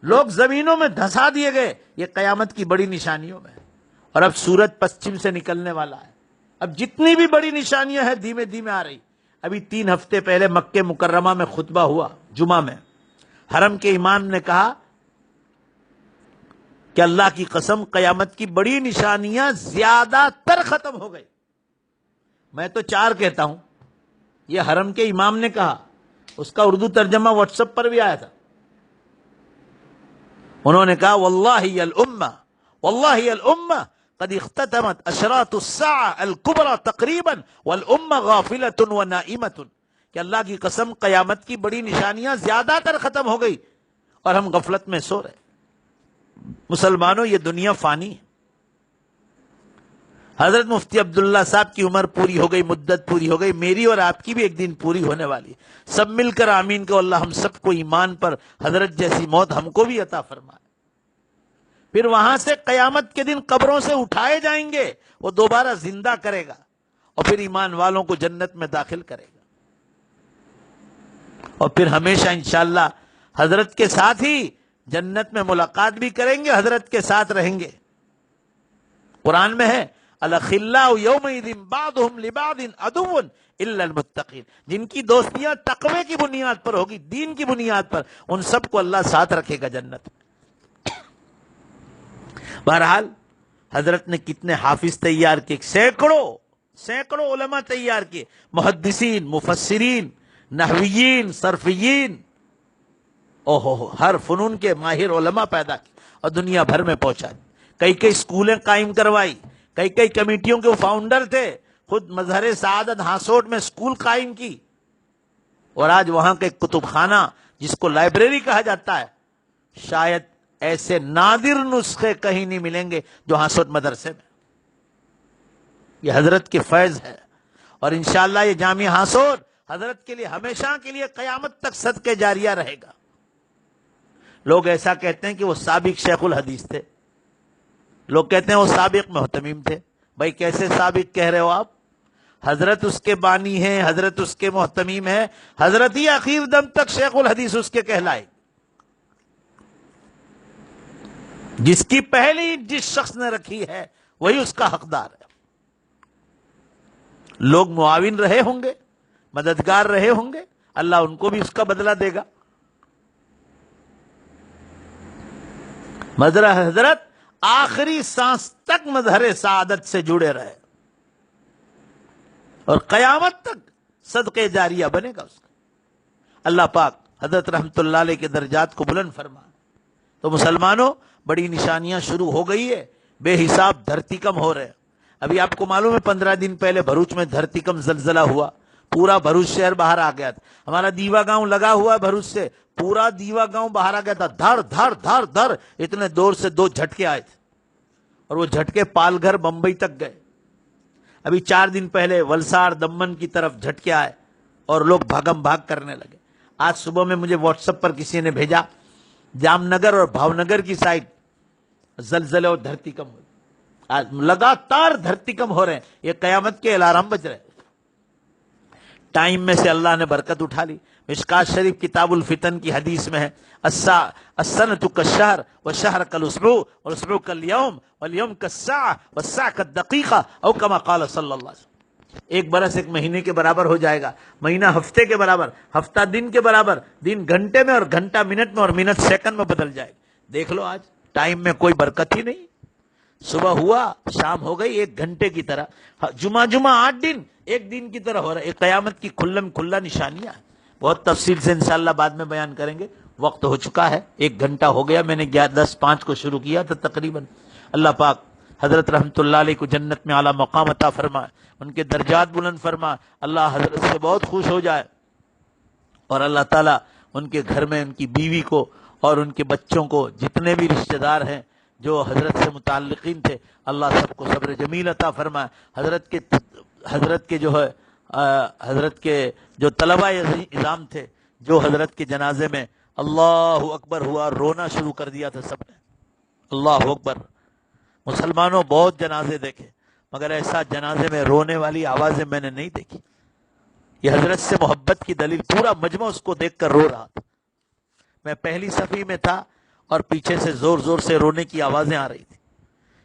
لوگ زمینوں میں دھسا دیے گئے، یہ قیامت کی بڑی نشانیوں میں۔ اور اب سورج پچھم سے نکلنے والا ہے، اب جتنی بھی بڑی نشانیاں ہیں دھیمے دھیمے آ رہی۔ ابھی 3 ہفتے پہلے مکہ مکرمہ میں خطبہ ہوا جمعہ میں، حرم کے امام نے کہا کہ اللہ کی قسم قیامت کی بڑی نشانیاں زیادہ تر ختم ہو گئی۔ میں تو 4 کہتا ہوں، یہ حرم کے امام نے کہا، اس کا اردو ترجمہ واٹس ایپ پر بھی آیا تھا۔ انہوں نے کہا واللہ الامہ، واللہ الامہ قد اختتمت اشراط الساعة الكبرى تقریبا والامہ غافلۃ ونائمۃ، کہ اللہ کی قسم قیامت کی بڑی نشانیاں زیادہ تر ختم ہو گئی اور ہم غفلت میں سو رہے۔ مسلمانوں یہ دنیا فانی ہے۔ حضرت مفتی عبداللہ صاحب کی عمر پوری ہو گئی، مدت پوری ہو گئی، میری اور آپ کی بھی ایک دن پوری ہونے والی ہے، سب مل کر آمین کو اللہ ہم سب کو ایمان پر حضرت جیسی موت ہم کو بھی عطا فرمائے۔ پھر وہاں سے قیامت کے دن قبروں سے اٹھائے جائیں گے، وہ دوبارہ زندہ کرے گا اور پھر ایمان والوں کو جنت میں داخل کرے گا، اور پھر ہمیشہ انشاءاللہ حضرت کے ساتھ ہی جنت میں ملاقات بھی کریں گے، حضرت کے ساتھ رہیں گے۔ قرآن میں ہے الاخلاء یومئذ بعضهم لبعض عدو الا المتقین، جن کی دوستیاں تقوی کی بنیاد پر ہوگی، دین کی بنیاد پر، ان سب کو اللہ ساتھ رکھے گا جنت میں۔ بہرحال حضرت نے کتنے حافظ تیار کیے، سینکڑوں علماء تیار کیے، محدثین، مفسرین، نحویین، صرفیین، ہر فنون کے ماہر علماء پیدا کی اور دنیا بھر میں پہنچا۔ کئی اسکولیں قائم کروائی، کئی کمیٹیوں کے فاؤنڈر تھے، خود مظہر سعادت ہاسوٹ میں اسکول قائم کی، اور آج وہاں کے کتب خانہ جس کو لائبریری کہا جاتا ہے، شاید ایسے نادر نسخے کہیں نہیں ملیں گے جو ہاسوٹ مدرسے میں۔ یہ حضرت کے فیض ہے، اور انشاءاللہ یہ جامعہ ہاسوٹ حضرت کے لیے ہمیشہ کے لیے قیامت تک صدقے جاریہ رہے گا۔ لوگ ایسا کہتے ہیں کہ وہ سابق شیخ الحدیث تھے، لوگ کہتے ہیں وہ سابق محتمیم تھے. بھائی کیسے سابق کہہ رہے ہو آپ؟ حضرت اس کے بانی ہیں، حضرت اس کے محتمیم ہیں، حضرت ہی آخر دم تک شیخ الحدیث اس کے کہلائے. جس کی پہلی جس شخص نے رکھی ہے وہی اس کا حقدار ہے. لوگ معاون رہے ہوں گے، مددگار رہے ہوں گے، اللہ ان کو بھی اس کا بدلہ دے گا. مظہر حضرت آخری سانس تک مظہر سعادت سے جڑے رہے اور قیامت تک صدقے جاریہ بنے گا اس کا. اللہ پاک حضرت رحمت اللہ علیہ کے درجات کو بلند فرما. تو مسلمانوں بڑی نشانیاں شروع ہو گئی ہے، بے حساب دھرتی کم ہو رہے ہیں. ابھی آپ کو معلوم ہے 15 دن پہلے بھروچ میں دھرتی کم زلزلہ ہوا، پورا بھروچ شہر باہر آ گیا تھا. ہمارا دیوا گاؤں لگا ہوا ہے بھروچ سے، پورا دیوا گاؤں باہر آ گیا تھا. دھر دھر دھر دھر اتنے دور سے 2 جھٹکے آئے تھے اور وہ جھٹکے پال گھر بمبئی تک گئے. ابھی 4 دن پہلے ولسار دمن کی طرف جھٹکے آئے اور لوگ بھاگم بھاگ کرنے لگے. آج صبح میں مجھے واٹس ایپ پر کسی نے بھیجا جام نگر اور بھاؤ نگر کی سائڈ زلزلے اور دھرتی کم ہوئی. آج لگاتار دھرتی کم ہو رہے ہیں، یہ قیامت کے الارم بج رہے ہیں. ٹائم میں سے اللہ نے برکت اٹھا لی. مشکات شریف کتاب الفتن کی حدیث میں ہے السنۃ کالشہر والشہر کالاسبوع والاسبوع کالیوم والیوم کالساعہ والساعہ کالدقیقہ او کما قال صلی اللہ علیہ وسلم. ایک برس ایک مہینے کے برابر ہو جائے گا، مہینہ ہفتے کے برابر، ہفتہ دن کے برابر، دن گھنٹے میں اور گھنٹہ منٹ میں اور منٹ سیکنڈ میں بدل جائے گا. دیکھ لو آج ٹائم میں کوئی برکت ہی نہیں. صبح ہوا شام ہو گئی، 1 گھنٹے کی طرح. جمعہ 8 دن 1 دن کی طرح ہو رہا ہے. ایک قیامت کی کھلم کھلا نشانیاں ہیں. بہت تفصیل سے انشاءاللہ بعد میں بیان کریں گے. وقت ہو چکا ہے، 1 گھنٹہ ہو گیا. میں نے 10:05 کو شروع کیا تھا تقریباً. اللہ پاک حضرت رحمت اللہ علیہ کو جنت میں اعلیٰ مقام عطا فرمائے، ان کے درجات بلند فرمائے. اللہ حضرت سے بہت خوش ہو جائے اور اللہ تعالیٰ ان کے گھر میں ان کی بیوی کو اور ان کے بچوں کو، جتنے بھی رشتہ دار ہیں جو حضرت سے متعلقین تھے، اللہ سب کو صبر جمیل عطا فرمائے. حضرت کے جو طلبہ اعظام تھے، جو حضرت کے جنازے میں اللہ اکبر ہوا، رونا شروع کر دیا تھا سب نے. اللہ اکبر. مسلمانوں بہت جنازے دیکھے مگر ایسا جنازے میں رونے والی آوازیں میں نے نہیں دیکھی. یہ حضرت سے محبت کی دلیل، پورا مجمع اس کو دیکھ کر رو رہا تھا. میں پہلی صفی میں تھا اور پیچھے سے زور زور سے رونے کی آوازیں آ رہی تھی.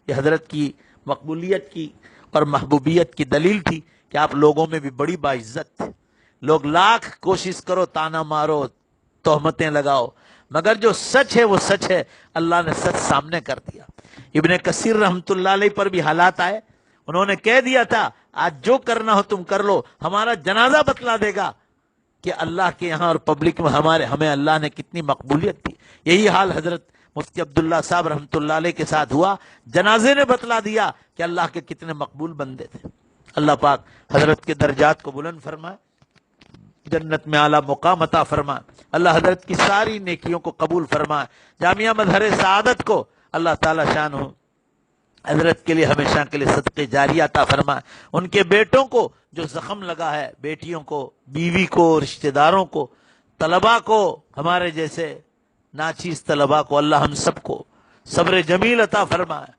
یہ حضرت کی مقبولیت کی اور محبوبیت کی دلیل تھی کہ آپ لوگوں میں بھی بڑی باعزت تھے. لوگ لاکھ کوشش کرو، تانا مارو، تہمتیں لگاؤ، مگر جو سچ ہے وہ سچ ہے. اللہ نے سچ سامنے کر دیا. ابن کثیر رحمت اللہ علیہ پر بھی حالات آئے، انہوں نے کہہ دیا تھا آج جو کرنا ہو تم کر لو، ہمارا جنازہ بتلا دے گا کہ اللہ کے یہاں اور پبلک میں ہمیں اللہ نے کتنی مقبولیت دی. یہی حال حضرت مفتی عبداللہ صاحب رحمت اللہ علیہ کے ساتھ ہوا. جنازے نے بتلا دیا کہ اللہ کے کتنے مقبول بندے تھے. اللہ پاک حضرت کے درجات کو بلند فرمائے، جنت میں اعلیٰ مقام عطا فرمائے. اللہ حضرت کی ساری نیکیوں کو قبول فرمائے. جامعہ مظہر سعادت کو اللہ تعالی شان ہو حضرت کے لیے ہمیشہ کے لیے صدقے جاریہ عطا فرمائے. ان کے بیٹوں کو جو زخم لگا ہے، بیٹیوں کو، بیوی کو، رشتہ داروں کو، طلباء کو، ہمارے جیسے ناچیز طلباء کو، اللہ ہم سب کو صبر جمیل عطا فرمائے.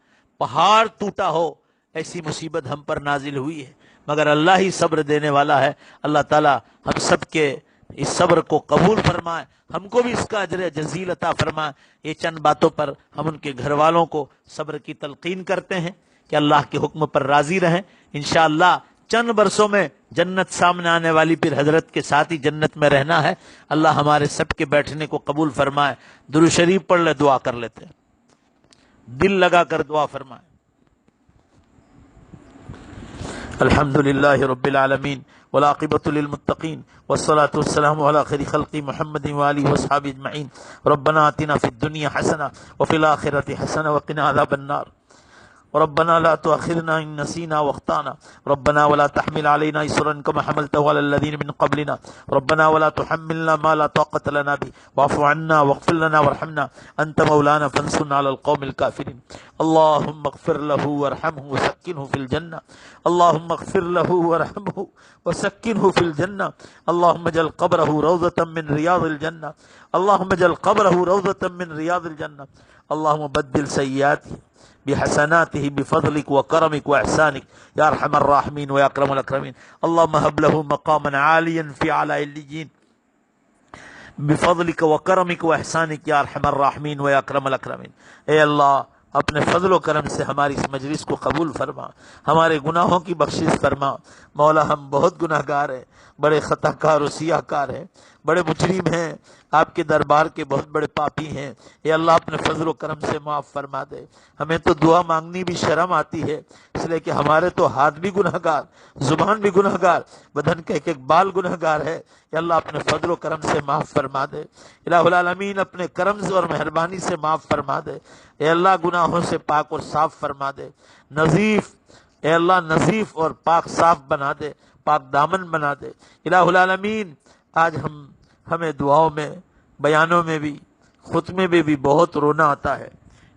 پہاڑ ٹوٹا ہو ایسی مصیبت ہم پر نازل ہوئی ہے مگر اللہ ہی صبر دینے والا ہے. اللہ تعالی ہم سب کے اس صبر کو قبول فرمائے، ہم کو بھی اس کا اجر جزیل عطا فرمائے. یہ چند باتوں پر ہم ان کے گھر والوں کو صبر کی تلقین کرتے ہیں کہ اللہ کے حکم پر راضی رہیں. انشاءاللہ چند برسوں میں جنت سامنے آنے والی، پھر حضرت کے ساتھ ہی جنت میں رہنا ہے. اللہ ہمارے سب کے بیٹھنے کو قبول فرمائے. درود شریف پڑھ لے، دعا کر لیتے ہیں، دل لگا کر دعا فرمائے. الحمد للہ رب العالمین والعاقبۃ للمتقین والصلاة والسلام علی خیر خلق محمد وآلہ وصحبہ اجمعین. ربنا آتنا فی الدنیا حسنہ وفی الآخرۃ حسنہ وقنا عذاب النار. ربنا لا تؤاخذنا إن نسينا واخطأنا ربنا ولا تحمل علينا إصرا كما حملته على الذين من قبلنا ربنا ولا تحملنا ما لا طاقة لنا به واعف عنا واغفر لنا وارحمنا أنت مولانا فانصرنا على القوم الكافرين. اللهم اغفر له وارحمه وسكنه في الجنة. اللهم اغفر له وارحمه وسكنه في الجنة. اللهم اجعل قبره روضة من رياض الجنة. اللهم اجعل قبره روضة من رياض الجنة. اللهم بدل سيئاته بحسناته بفضلك وكرمك وإحسانك يا أرحم الراحمين ويا أكرم الأكرمين. اللهم هب له مقاما عاليا في أعلى عليين بفضلك وكرمك وإحسانك يا أرحم الراحمين ويا أكرم الأكرمين. اے اللہ اپنے فضل و کرم سے ہماری اس مجلس کو قبول فرما، ہمارے گناہوں کی بخشش فرما۔ مولا ہم بہت گناہ گار ہیں، بڑے خطا کار و سیاہ کار ہیں، بڑے مجرم ہیں، آپ کے دربار کے بہت بڑے پاپی ہیں۔ اے اللہ اپنے فضل و کرم سے معاف فرما دے۔ ہمیں تو دعا مانگنی بھی شرم آتی ہے، اس لیے کہ ہمارے تو ہاتھ بھی گناہ گار، زبان بھی گناہ گار، بدن کا ایک ایک بال گناہ گار ہے۔ اے اللہ اپنے فضل و کرم سے معاف فرما دے۔ الہ العالمین اپنے کرم سے اور مہربانی سے معاف فرما دے۔ اے اللہ گناہوں سے پاک اور صاف فرما دے، نظیف، اے اللہ نظیف اور پاک صاف بنا دے، پاک دامن بنا دے۔ الہ العالمین آج ہمیں دعاؤں میں، بیانوں میں بھی، خطبے میں بھی بہت رونا آتا ہے۔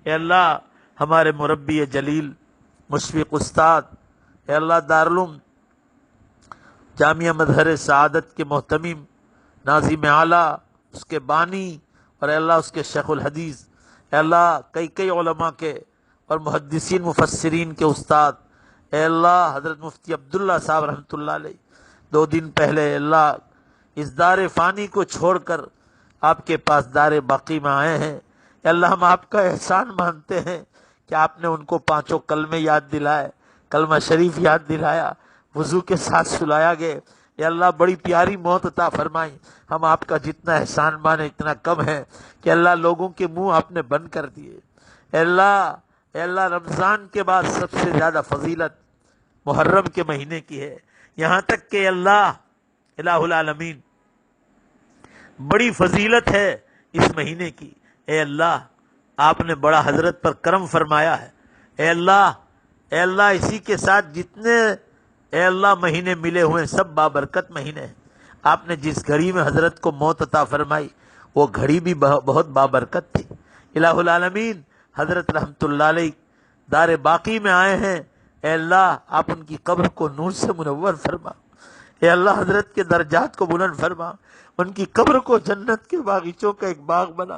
اے اللہ ہمارے مربی جلیل مشفق استاد، اے اللہ دارالعلوم جامعہ مظہر سعادت کے محتمم ناظم اعلیٰ، اس کے بانی، اور اے اللہ اس کے شیخ الحدیث، اے اللہ کئی علماء کے اور محدثین مفسرین کے استاد، اے اللہ حضرت مفتی عبداللہ صاحب رحمۃ اللہ علیہ 2 دن پہلے اے اللہ اس دار فانی کو چھوڑ کر آپ کے پاس دار باقی میں آئے ہیں۔ اے اللہ ہم آپ کا احسان مانتے ہیں کہ آپ نے ان کو 5 کلمے یاد دلائے، کلمہ شریف یاد دلایا، وضو کے ساتھ سلایا گئے۔ اے اللہ بڑی پیاری موت عطا فرمائی۔ ہم آپ کا جتنا احسان مانے اتنا کم ہے کہ اللہ لوگوں کے منہ آپ نے بند کر دیے۔ اے اللہ رمضان کے بعد سب سے زیادہ فضیلت محرم کے مہینے کی ہے، یہاں تک کہ اللہ الہ العالمین بڑی فضیلت ہے اس مہینے کی۔ اے اللہ آپ نے بڑا حضرت پر کرم فرمایا ہے۔ اے اللہ اسی کے ساتھ جتنے اے اللہ مہینے ملے ہوئے سب بابرکت مہینے ہیں۔ آپ نے جس گھڑی میں حضرت کو موت عطا فرمائی وہ گھڑی بھی بہت بابرکت تھی۔ الہ العالمین حضرت رحمت اللہ علیہ دار باقی میں آئے ہیں۔ اے اللہ آپ ان کی قبر کو نور سے منور فرما۔ اے اللہ حضرت کے درجات کو بلند فرما، ان کی قبر کو جنت کے باغیچوں کا ایک باغ بنا۔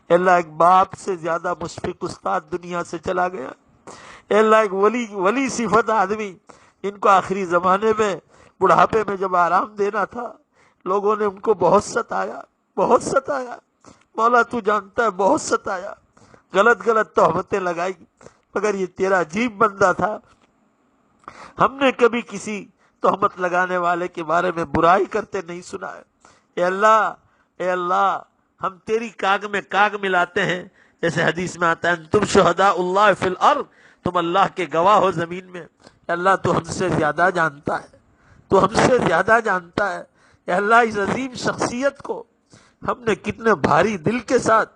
اے اللہ ایک باپ سے زیادہ مشفق استاد دنیا سے چلا گیا۔ اے اللہ ایک ولی صفت آدمی، ان کو آخری زمانے میں بڑھاپے میں جب آرام دینا تھا لوگوں نے ان کو بہت ستایا، مولا تو جانتا ہے بہت ستایا، غلط تہمتیں لگائی، مگر یہ تیرا عجیب بندہ تھا، ہم نے کبھی کسی تہمت لگانے والے کے بارے میں برائی کرتے نہیں سنا ہے۔ اے اللہ ہم تیری کاغ میں کاغ ملاتے ہیں، جیسے حدیث میں آتا ہے تم شہداء اللہ فی الارض، تم اللہ کے گواہ ہو زمین میں۔ اے اللہ تو ہم سے زیادہ جانتا ہے، اے اللہ اس عظیم شخصیت کو ہم نے کتنے بھاری دل کے ساتھ،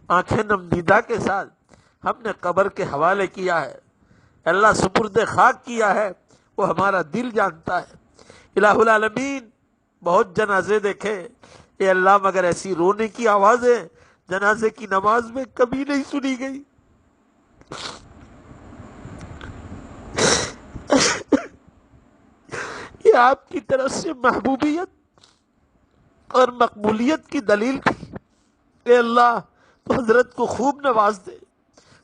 آنکھیں نم دیدہ کے ساتھ ہم نے قبر کے حوالے کیا ہے، اے اللہ سپرد خاک کیا ہے، وہ ہمارا دل جانتا ہے۔ الہ العالمین بہت جنازے دیکھے اے اللہ، مگر ایسی رونے کی آوازیں جنازے کی نماز میں کبھی نہیں سنی گئی۔ یہ آپ کی طرف سے محبوبیت اور مقبولیت کی دلیل تھی۔ اے اللہ تو حضرت کو خوب نواز دے،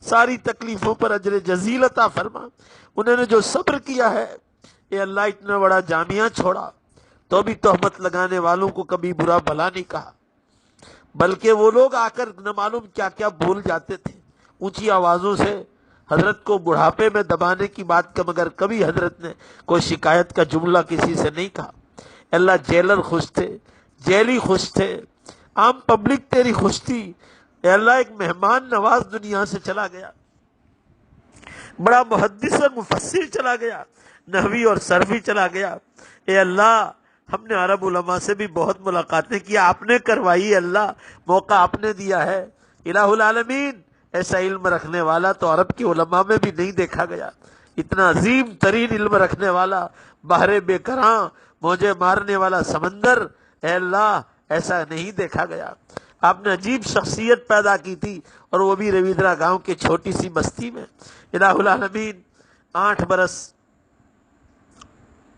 ساری تکلیفوں پر اجر جزیل عطا فرما۔ انہوں نے جو صبر کیا ہے اے اللہ، اتنا بڑا جامعہ چھوڑا تو بھی تہمت لگانے والوں کو کبھی برا بھلا نہیں کہا، بلکہ وہ لوگ آ کر نہ معلوم کیا کیا بھول جاتے تھے، اونچی آوازوں سے حضرت کو بڑھاپے میں دبانے کی بات کا، مگر کبھی حضرت نے کوئی شکایت کا جملہ کسی سے نہیں کہا۔ اللہ جیلر خوش تھے، جیلی خوش تھے، عام پبلک تیری خوش تھی۔ اے اللہ ایک مہمان نواز دنیا سے چلا گیا، بڑا محدث اور مفسر چلا گیا، نحوی اور صرفی چلا گیا۔ اے اللہ ہم نے عرب علماء سے بھی بہت ملاقاتیں کی، آپ نے کروائی، اللہ موقع آپ نے دیا ہے۔ الہ العالمین ایسا علم رکھنے والا تو عرب کے علماء میں بھی نہیں دیکھا گیا، اتنا عظیم ترین علم رکھنے والا، بحر بے کراں موجے مارنے والا سمندر، اے اللہ ایسا نہیں دیکھا گیا۔ آپ نے عجیب شخصیت پیدا کی تھی، اور وہ بھی رویدرا گاؤں کے چھوٹی سی بستی میں۔ الہ العالمین 8 برس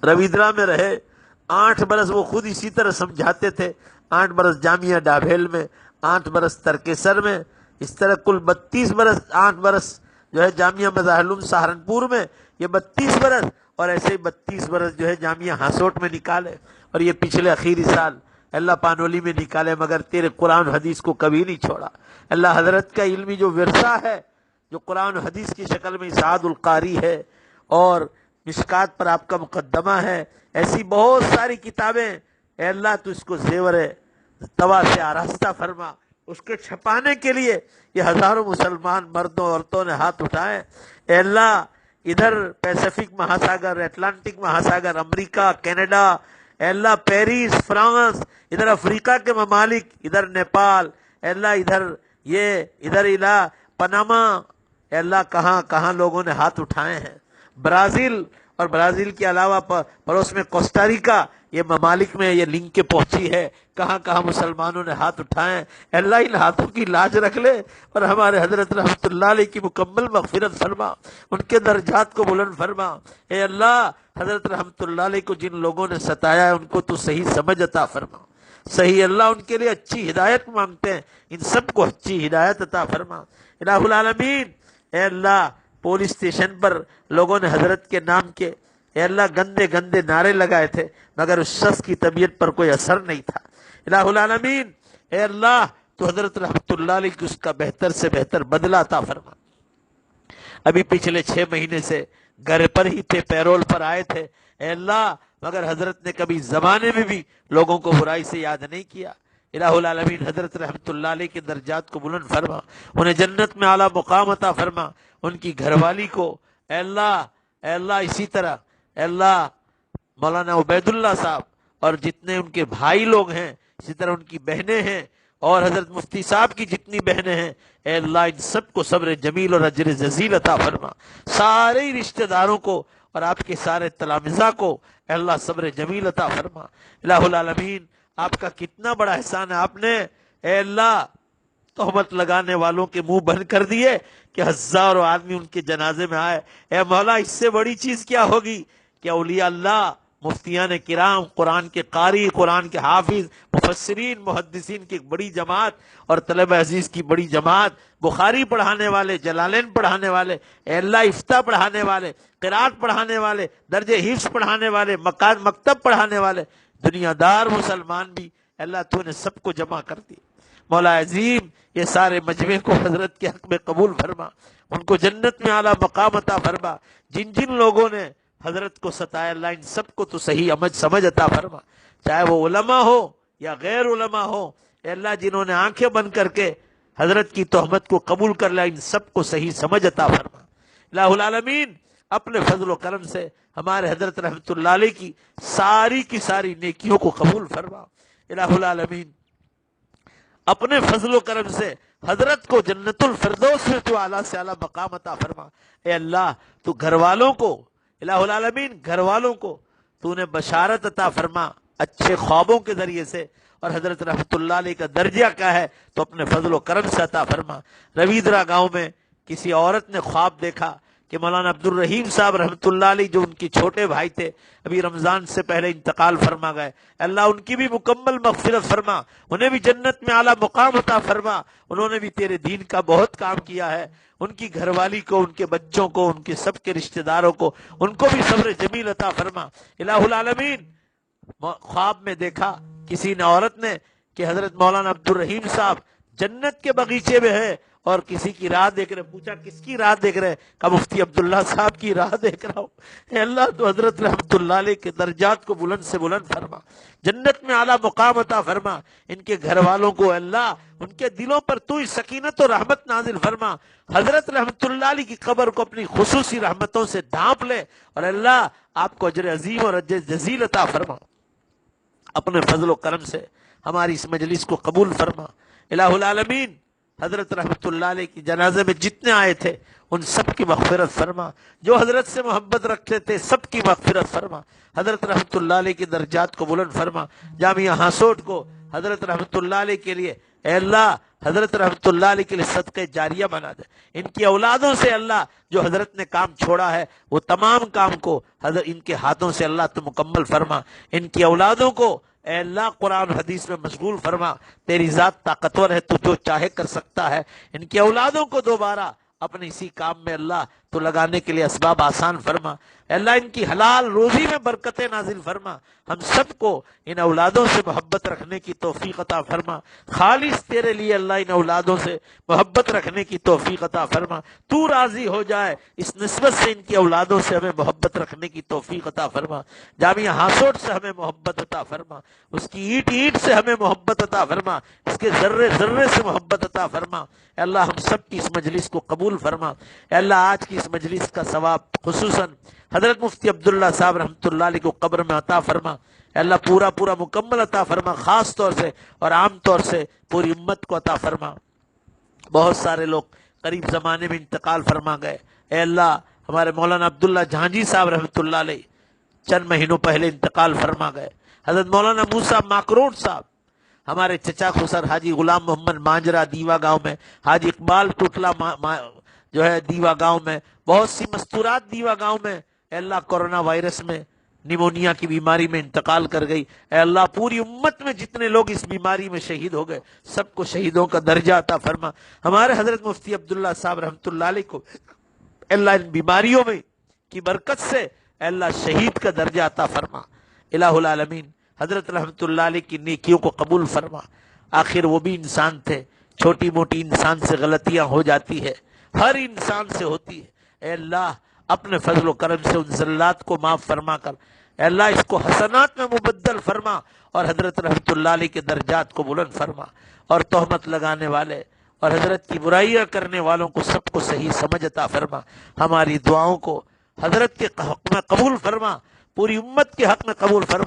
رویدرا میں رہے، 8 برس وہ خود اسی طرح سمجھاتے تھے، 8 برس جامعہ ڈابھیل میں، 8 برس ترکیسر میں، اس طرح کل 32 برس، 8 برس جو ہے جامعہ مظاہر العلوم سہارنپور میں یہ 32 برس، اور ایسے ہی 32 برس جو ہے جامعہ ہاسوٹ میں نکالے، اور یہ پچھلے اخیری سال اللہ پانولی میں نکالے، مگر تیرے قرآن و حدیث کو کبھی نہیں چھوڑا۔ اللہ حضرت کا علمی جو ورثہ ہے، جو قرآن و حدیث کی شکل میں اسعاد القاری ہے، اور مشکات پر آپ کا مقدمہ ہے، ایسی بہت ساری کتابیں، اے اللہ تو اس کو زیور توا سے آراستہ فرما۔ اس کے چھپانے کے لیے یہ ہزاروں مسلمان مردوں عورتوں نے ہاتھ اٹھائے، اے اللہ ادھر پیسفک مہاساگر، اٹلانٹک مہاساگر، امریکہ، کینیڈا، اے اللہ پیرس، فرانس، ادھر افریقہ کے ممالک، ادھر نیپال، اے اللہ ادھر پناما، اے اللہ کہاں کہاں لوگوں نے ہاتھ اٹھائے ہیں، برازیل، اور برازیل کے علاوہ پڑوس میں کوسٹاریکا، یہ ممالک میں یہ لنک کے پہنچی ہے، کہاں کہاں مسلمانوں نے ہاتھ اٹھائے ہیں۔ اے اللہ ان ہاتھوں کی لاج رکھ لے، اور ہمارے حضرت رحمت اللہ علیہ کی مکمل مغفرت فرما، ان کے درجات کو بلند فرما۔ اے اللہ حضرت رحمت اللہ علیہ کو جن لوگوں نے ستایا ہے ان کو تو صحیح سمجھ عطا فرما، صحیح اللہ ان کے لیے اچھی ہدایت مانگتے ہیں، ان سب کو اچھی ہدایت عطا فرما الہ العالمین۔ اے اللہ پولیس اسٹیشن پر لوگوں نے حضرت کے نام کے اے اللہ گندے گندے نعرے لگائے تھے، مگر اس شخص کی طبیعت پر کوئی اثر نہیں تھا الہ العالمین۔ اے اللہ تو حضرت رحمت اللہ علیہ کی اس کا بہتر سے بہتر بدلہ عطا فرما۔ ابھی پچھلے 6 مہینے سے گھر پر ہی تھے، پیرول پر آئے تھے، اے اللہ مگر حضرت نے کبھی زمانے میں بھی لوگوں کو برائی سے یاد نہیں کیا الہ العالمین۔ حضرت رحمت اللہ علیہ کے درجات کو بلند فرما، انہیں جنت میں اعلیٰ مقام عطا فرما، ان کی گھر والی کو اے اللہ اسی طرح اے اللہ مولانا عبید اللہ صاحب اور جتنے ان کے بھائی لوگ ہیں، اسی طرح ان کی بہنیں ہیں، اور حضرت مفتی صاحب کی جتنی بہنیں ہیں، اے اللہ ان سب کو صبر جمیل اور اجر جزیل عطا فرما، سارے رشتہ داروں کو اور آپ کے سارے تلامذہ کو اے اللہ صبر جمیل عطا فرما الہ العالمین۔ آپ کا کتنا بڑا احسان ہے، آپ نے اے اللہ تہمت لگانے والوں کے منہ بند کر دیے کہ ہزاروں آدمی ان کے جنازے میں آئے۔ اے مولا اس سے بڑی چیز کیا ہوگی کہ اولیاء اللہ، مفتیان کرام، قرآن کے قاری، قرآن کے حافظ، مفسرین، محدثین کی ایک بڑی جماعت، اور طلبہ عزیز کی بڑی جماعت، بخاری پڑھانے والے، جلالین پڑھانے والے، اے اللہ افتاء پڑھانے والے، قرات پڑھانے والے، درجہ حفظ پڑھانے والے، مکتب پڑھانے والے، دنیا دار مسلمان بھی اللہ تو نے سب کو جمع کر دی۔ مولا عظیم یہ سارے مجمع کو حضرت کے حق میں قبول فرما، ان کو جنت میں اعلیٰ مقام عطا فرما۔ جن جن لوگوں نے حضرت کو ستایا اللہ ان سب کو تو صحیح سمجھ عطا فرما، چاہے وہ علماء ہو یا غیر علماء ہو، اے اللہ جنہوں نے آنکھیں بند کر کے حضرت کی تہمت کو قبول کر لیا ان سب کو صحیح سمجھ عطا فرما الہ العالمین۔ اپنے فضل و کرم سے ہمارے حضرت رحمت اللہ علیہ کی ساری نیکیوں کو قبول فرما الہ العالمین۔ اپنے فضل و کرم سے حضرت کو جنت الفردوس میں تو اعلیٰ سے اعلیٰ مقام عطا فرما۔ اے اللہ تو گھر والوں کو الہ العالمین، گھر والوں کو تو نے بشارت عطا فرما اچھے خوابوں کے ذریعے سے، اور حضرت رحمت اللہ علیہ کا درجہ کیا ہے تو اپنے فضل و کرم سے عطا فرما۔ رویدرا گاؤں میں کسی عورت نے خواب دیکھا کہ مولانا عبد الرحیم صاحب رحمت اللہ علیہ جو ان کے چھوٹے بھائی تھے ابھی رمضان سے پہلے انتقال فرما گئے، اللہ ان کی بھی مکمل مغفرت فرما، انہیں بھی جنت میں اعلیٰ مقام عطا فرما۔ انہوں نے بھی تیرے دین کا بہت کام کیا ہے، ان کی گھر والی کو، ان کے بچوں کو، ان کے سب کے رشتہ داروں کو، ان کو بھی صبر جمیل عطا فرما الہ العالمین۔ خواب میں دیکھا کسی نے، عورت نے، کہ حضرت مولانا عبد الرحیم صاحب جنت کے باغیچے میں ہے، اور کسی کی راہ دیکھ رہے، پوچھا کس کی راہ دیکھ رہے، کہا مفتی عبداللہ صاحب کی راہ دیکھ رہا ہوں۔ اے اللہ تو حضرت رحمت اللہ علیہ کے درجات کو بلند سے بلند فرما، جنت میں اعلیٰ مقام عطا فرما، ان کے گھر والوں کو اللہ ان کے دلوں پر تو ہی سکینت و رحمت نازل فرما، حضرت رحمت اللہ علیہ کی قبر کو اپنی خصوصی رحمتوں سے ڈھانپ لے، اور اللہ آپ کو اجر عظیم اور اجر جزیل عطا فرما۔ اپنے فضل و کرم سے ہماری اس مجلس کو قبول فرما الہ العالمین۔ حضرت رحمت اللہ علیہ کی جنازے میں جتنے آئے تھے ان سب کی مغفرت فرما، جو حضرت سے محبت رکھتے تھے سب کی مغفرت فرما، حضرت رحمت اللہ علیہ کی درجات کو بلند فرما۔ جامعہ ہاسوٹ کو حضرت رحمت اللہ علیہ کے لیے اے اللہ حضرت رحمت اللہ علیہ کے لیے صدقہ جاریہ بنا دے، ان کی اولادوں سے اللہ جو حضرت نے کام چھوڑا ہے وہ تمام کام کو حضرت ان کے ہاتھوں سے اللہ تو مکمل فرما، ان کی اولادوں کو اے اللہ قرآن و حدیث میں مشغول فرما، تیری ذات طاقتور ہے، تو جو چاہے کر سکتا ہے، ان کی اولادوں کو دوبارہ اپنے اسی کام میں اللہ تو لگانے کے لیے اسباب آسان فرما۔ اے اللہ ان کی حلال روزی میں برکتیں نازل فرما، ہم سب کو ان اولادوں سے محبت رکھنے کی توفیق عطا فرما، خالص تیرے لیے اللہ ان اولادوں سے محبت رکھنے کی توفیق عطا فرما، تو راضی ہو جائے اس نسبت سے ان کی اولادوں سے ہمیں محبت رکھنے کی توفیق عطا فرما، جامعہ ہاسوٹ سے ہمیں محبت عطا فرما، اس کی اینٹ اینٹ سے ہمیں محبت عطا فرما، اس کے ذرے ذرے سے محبت عطا فرما۔ اے اللہ ہم سب کی اس مجلس کو قبول فرما۔ اے اللہ آج کی اس مجلس کا ثواب خصوصاً حضرت مفتی عبداللہ صاحب رحمۃ اللہ علیہ کو قبر میں عطا فرما۔ اے اللہ پورا مکمل عطا فرما، خاص طور سے اور عام طور سے پوری امت کو عطا فرما۔ بہت سارے لوگ قریب زمانے میں انتقال فرما گئے۔ اے اللہ ہمارے مولانا عبداللہ جہانجی صاحب رحمۃ اللہ علیہ چند مہینوں پہلے انتقال فرما گئے۔ حضرت مولانا موسیٰ ماکروٹ صاحب، ہمارے چچا خسر حاجی غلام محمد مانجرا دیوا گاؤں میں، حاجی اقبال ٹوٹلا جو ہے دیوا گاؤں میں، بہت سی مستورات دیوا گاؤں میں اے اللہ کورونا وائرس میں نیمونیا کی بیماری میں انتقال کر گئی۔ اے اللہ پوری امت میں جتنے لوگ اس بیماری میں شہید ہو گئے سب کو شہیدوں کا درجہ عطا فرما۔ ہمارے حضرت مفتی عبداللہ صاحب رحمۃ اللہ علیہ کو اے اللہ ان بیماریوں میں کی برکت سے اے اللہ شہید کا درجہ عطا فرما۔ الہ العالمین حضرت رحمۃ اللہ علیہ کی نیکیوں کو قبول فرما۔ آخر وہ بھی انسان تھے، چھوٹی موٹی انسان سے غلطیاں ہو جاتی ہے، ہر انسان سے ہوتی ہے۔ اے اللہ اپنے فضل و کرم سے ان زلات کو معاف فرما کر اے اللہ اس کو حسنات میں مبدل فرما، اور حضرت رحمۃ اللہ علیہ کے درجات کو بلند فرما، اور تہمت لگانے والے اور حضرت کی برائیاں کرنے والوں کو سب کو صحیح سمجھ عطا فرما۔ ہماری دعاؤں کو حضرت کے حق میں قبول فرما، پوری امت کے حق میں قبول فرما۔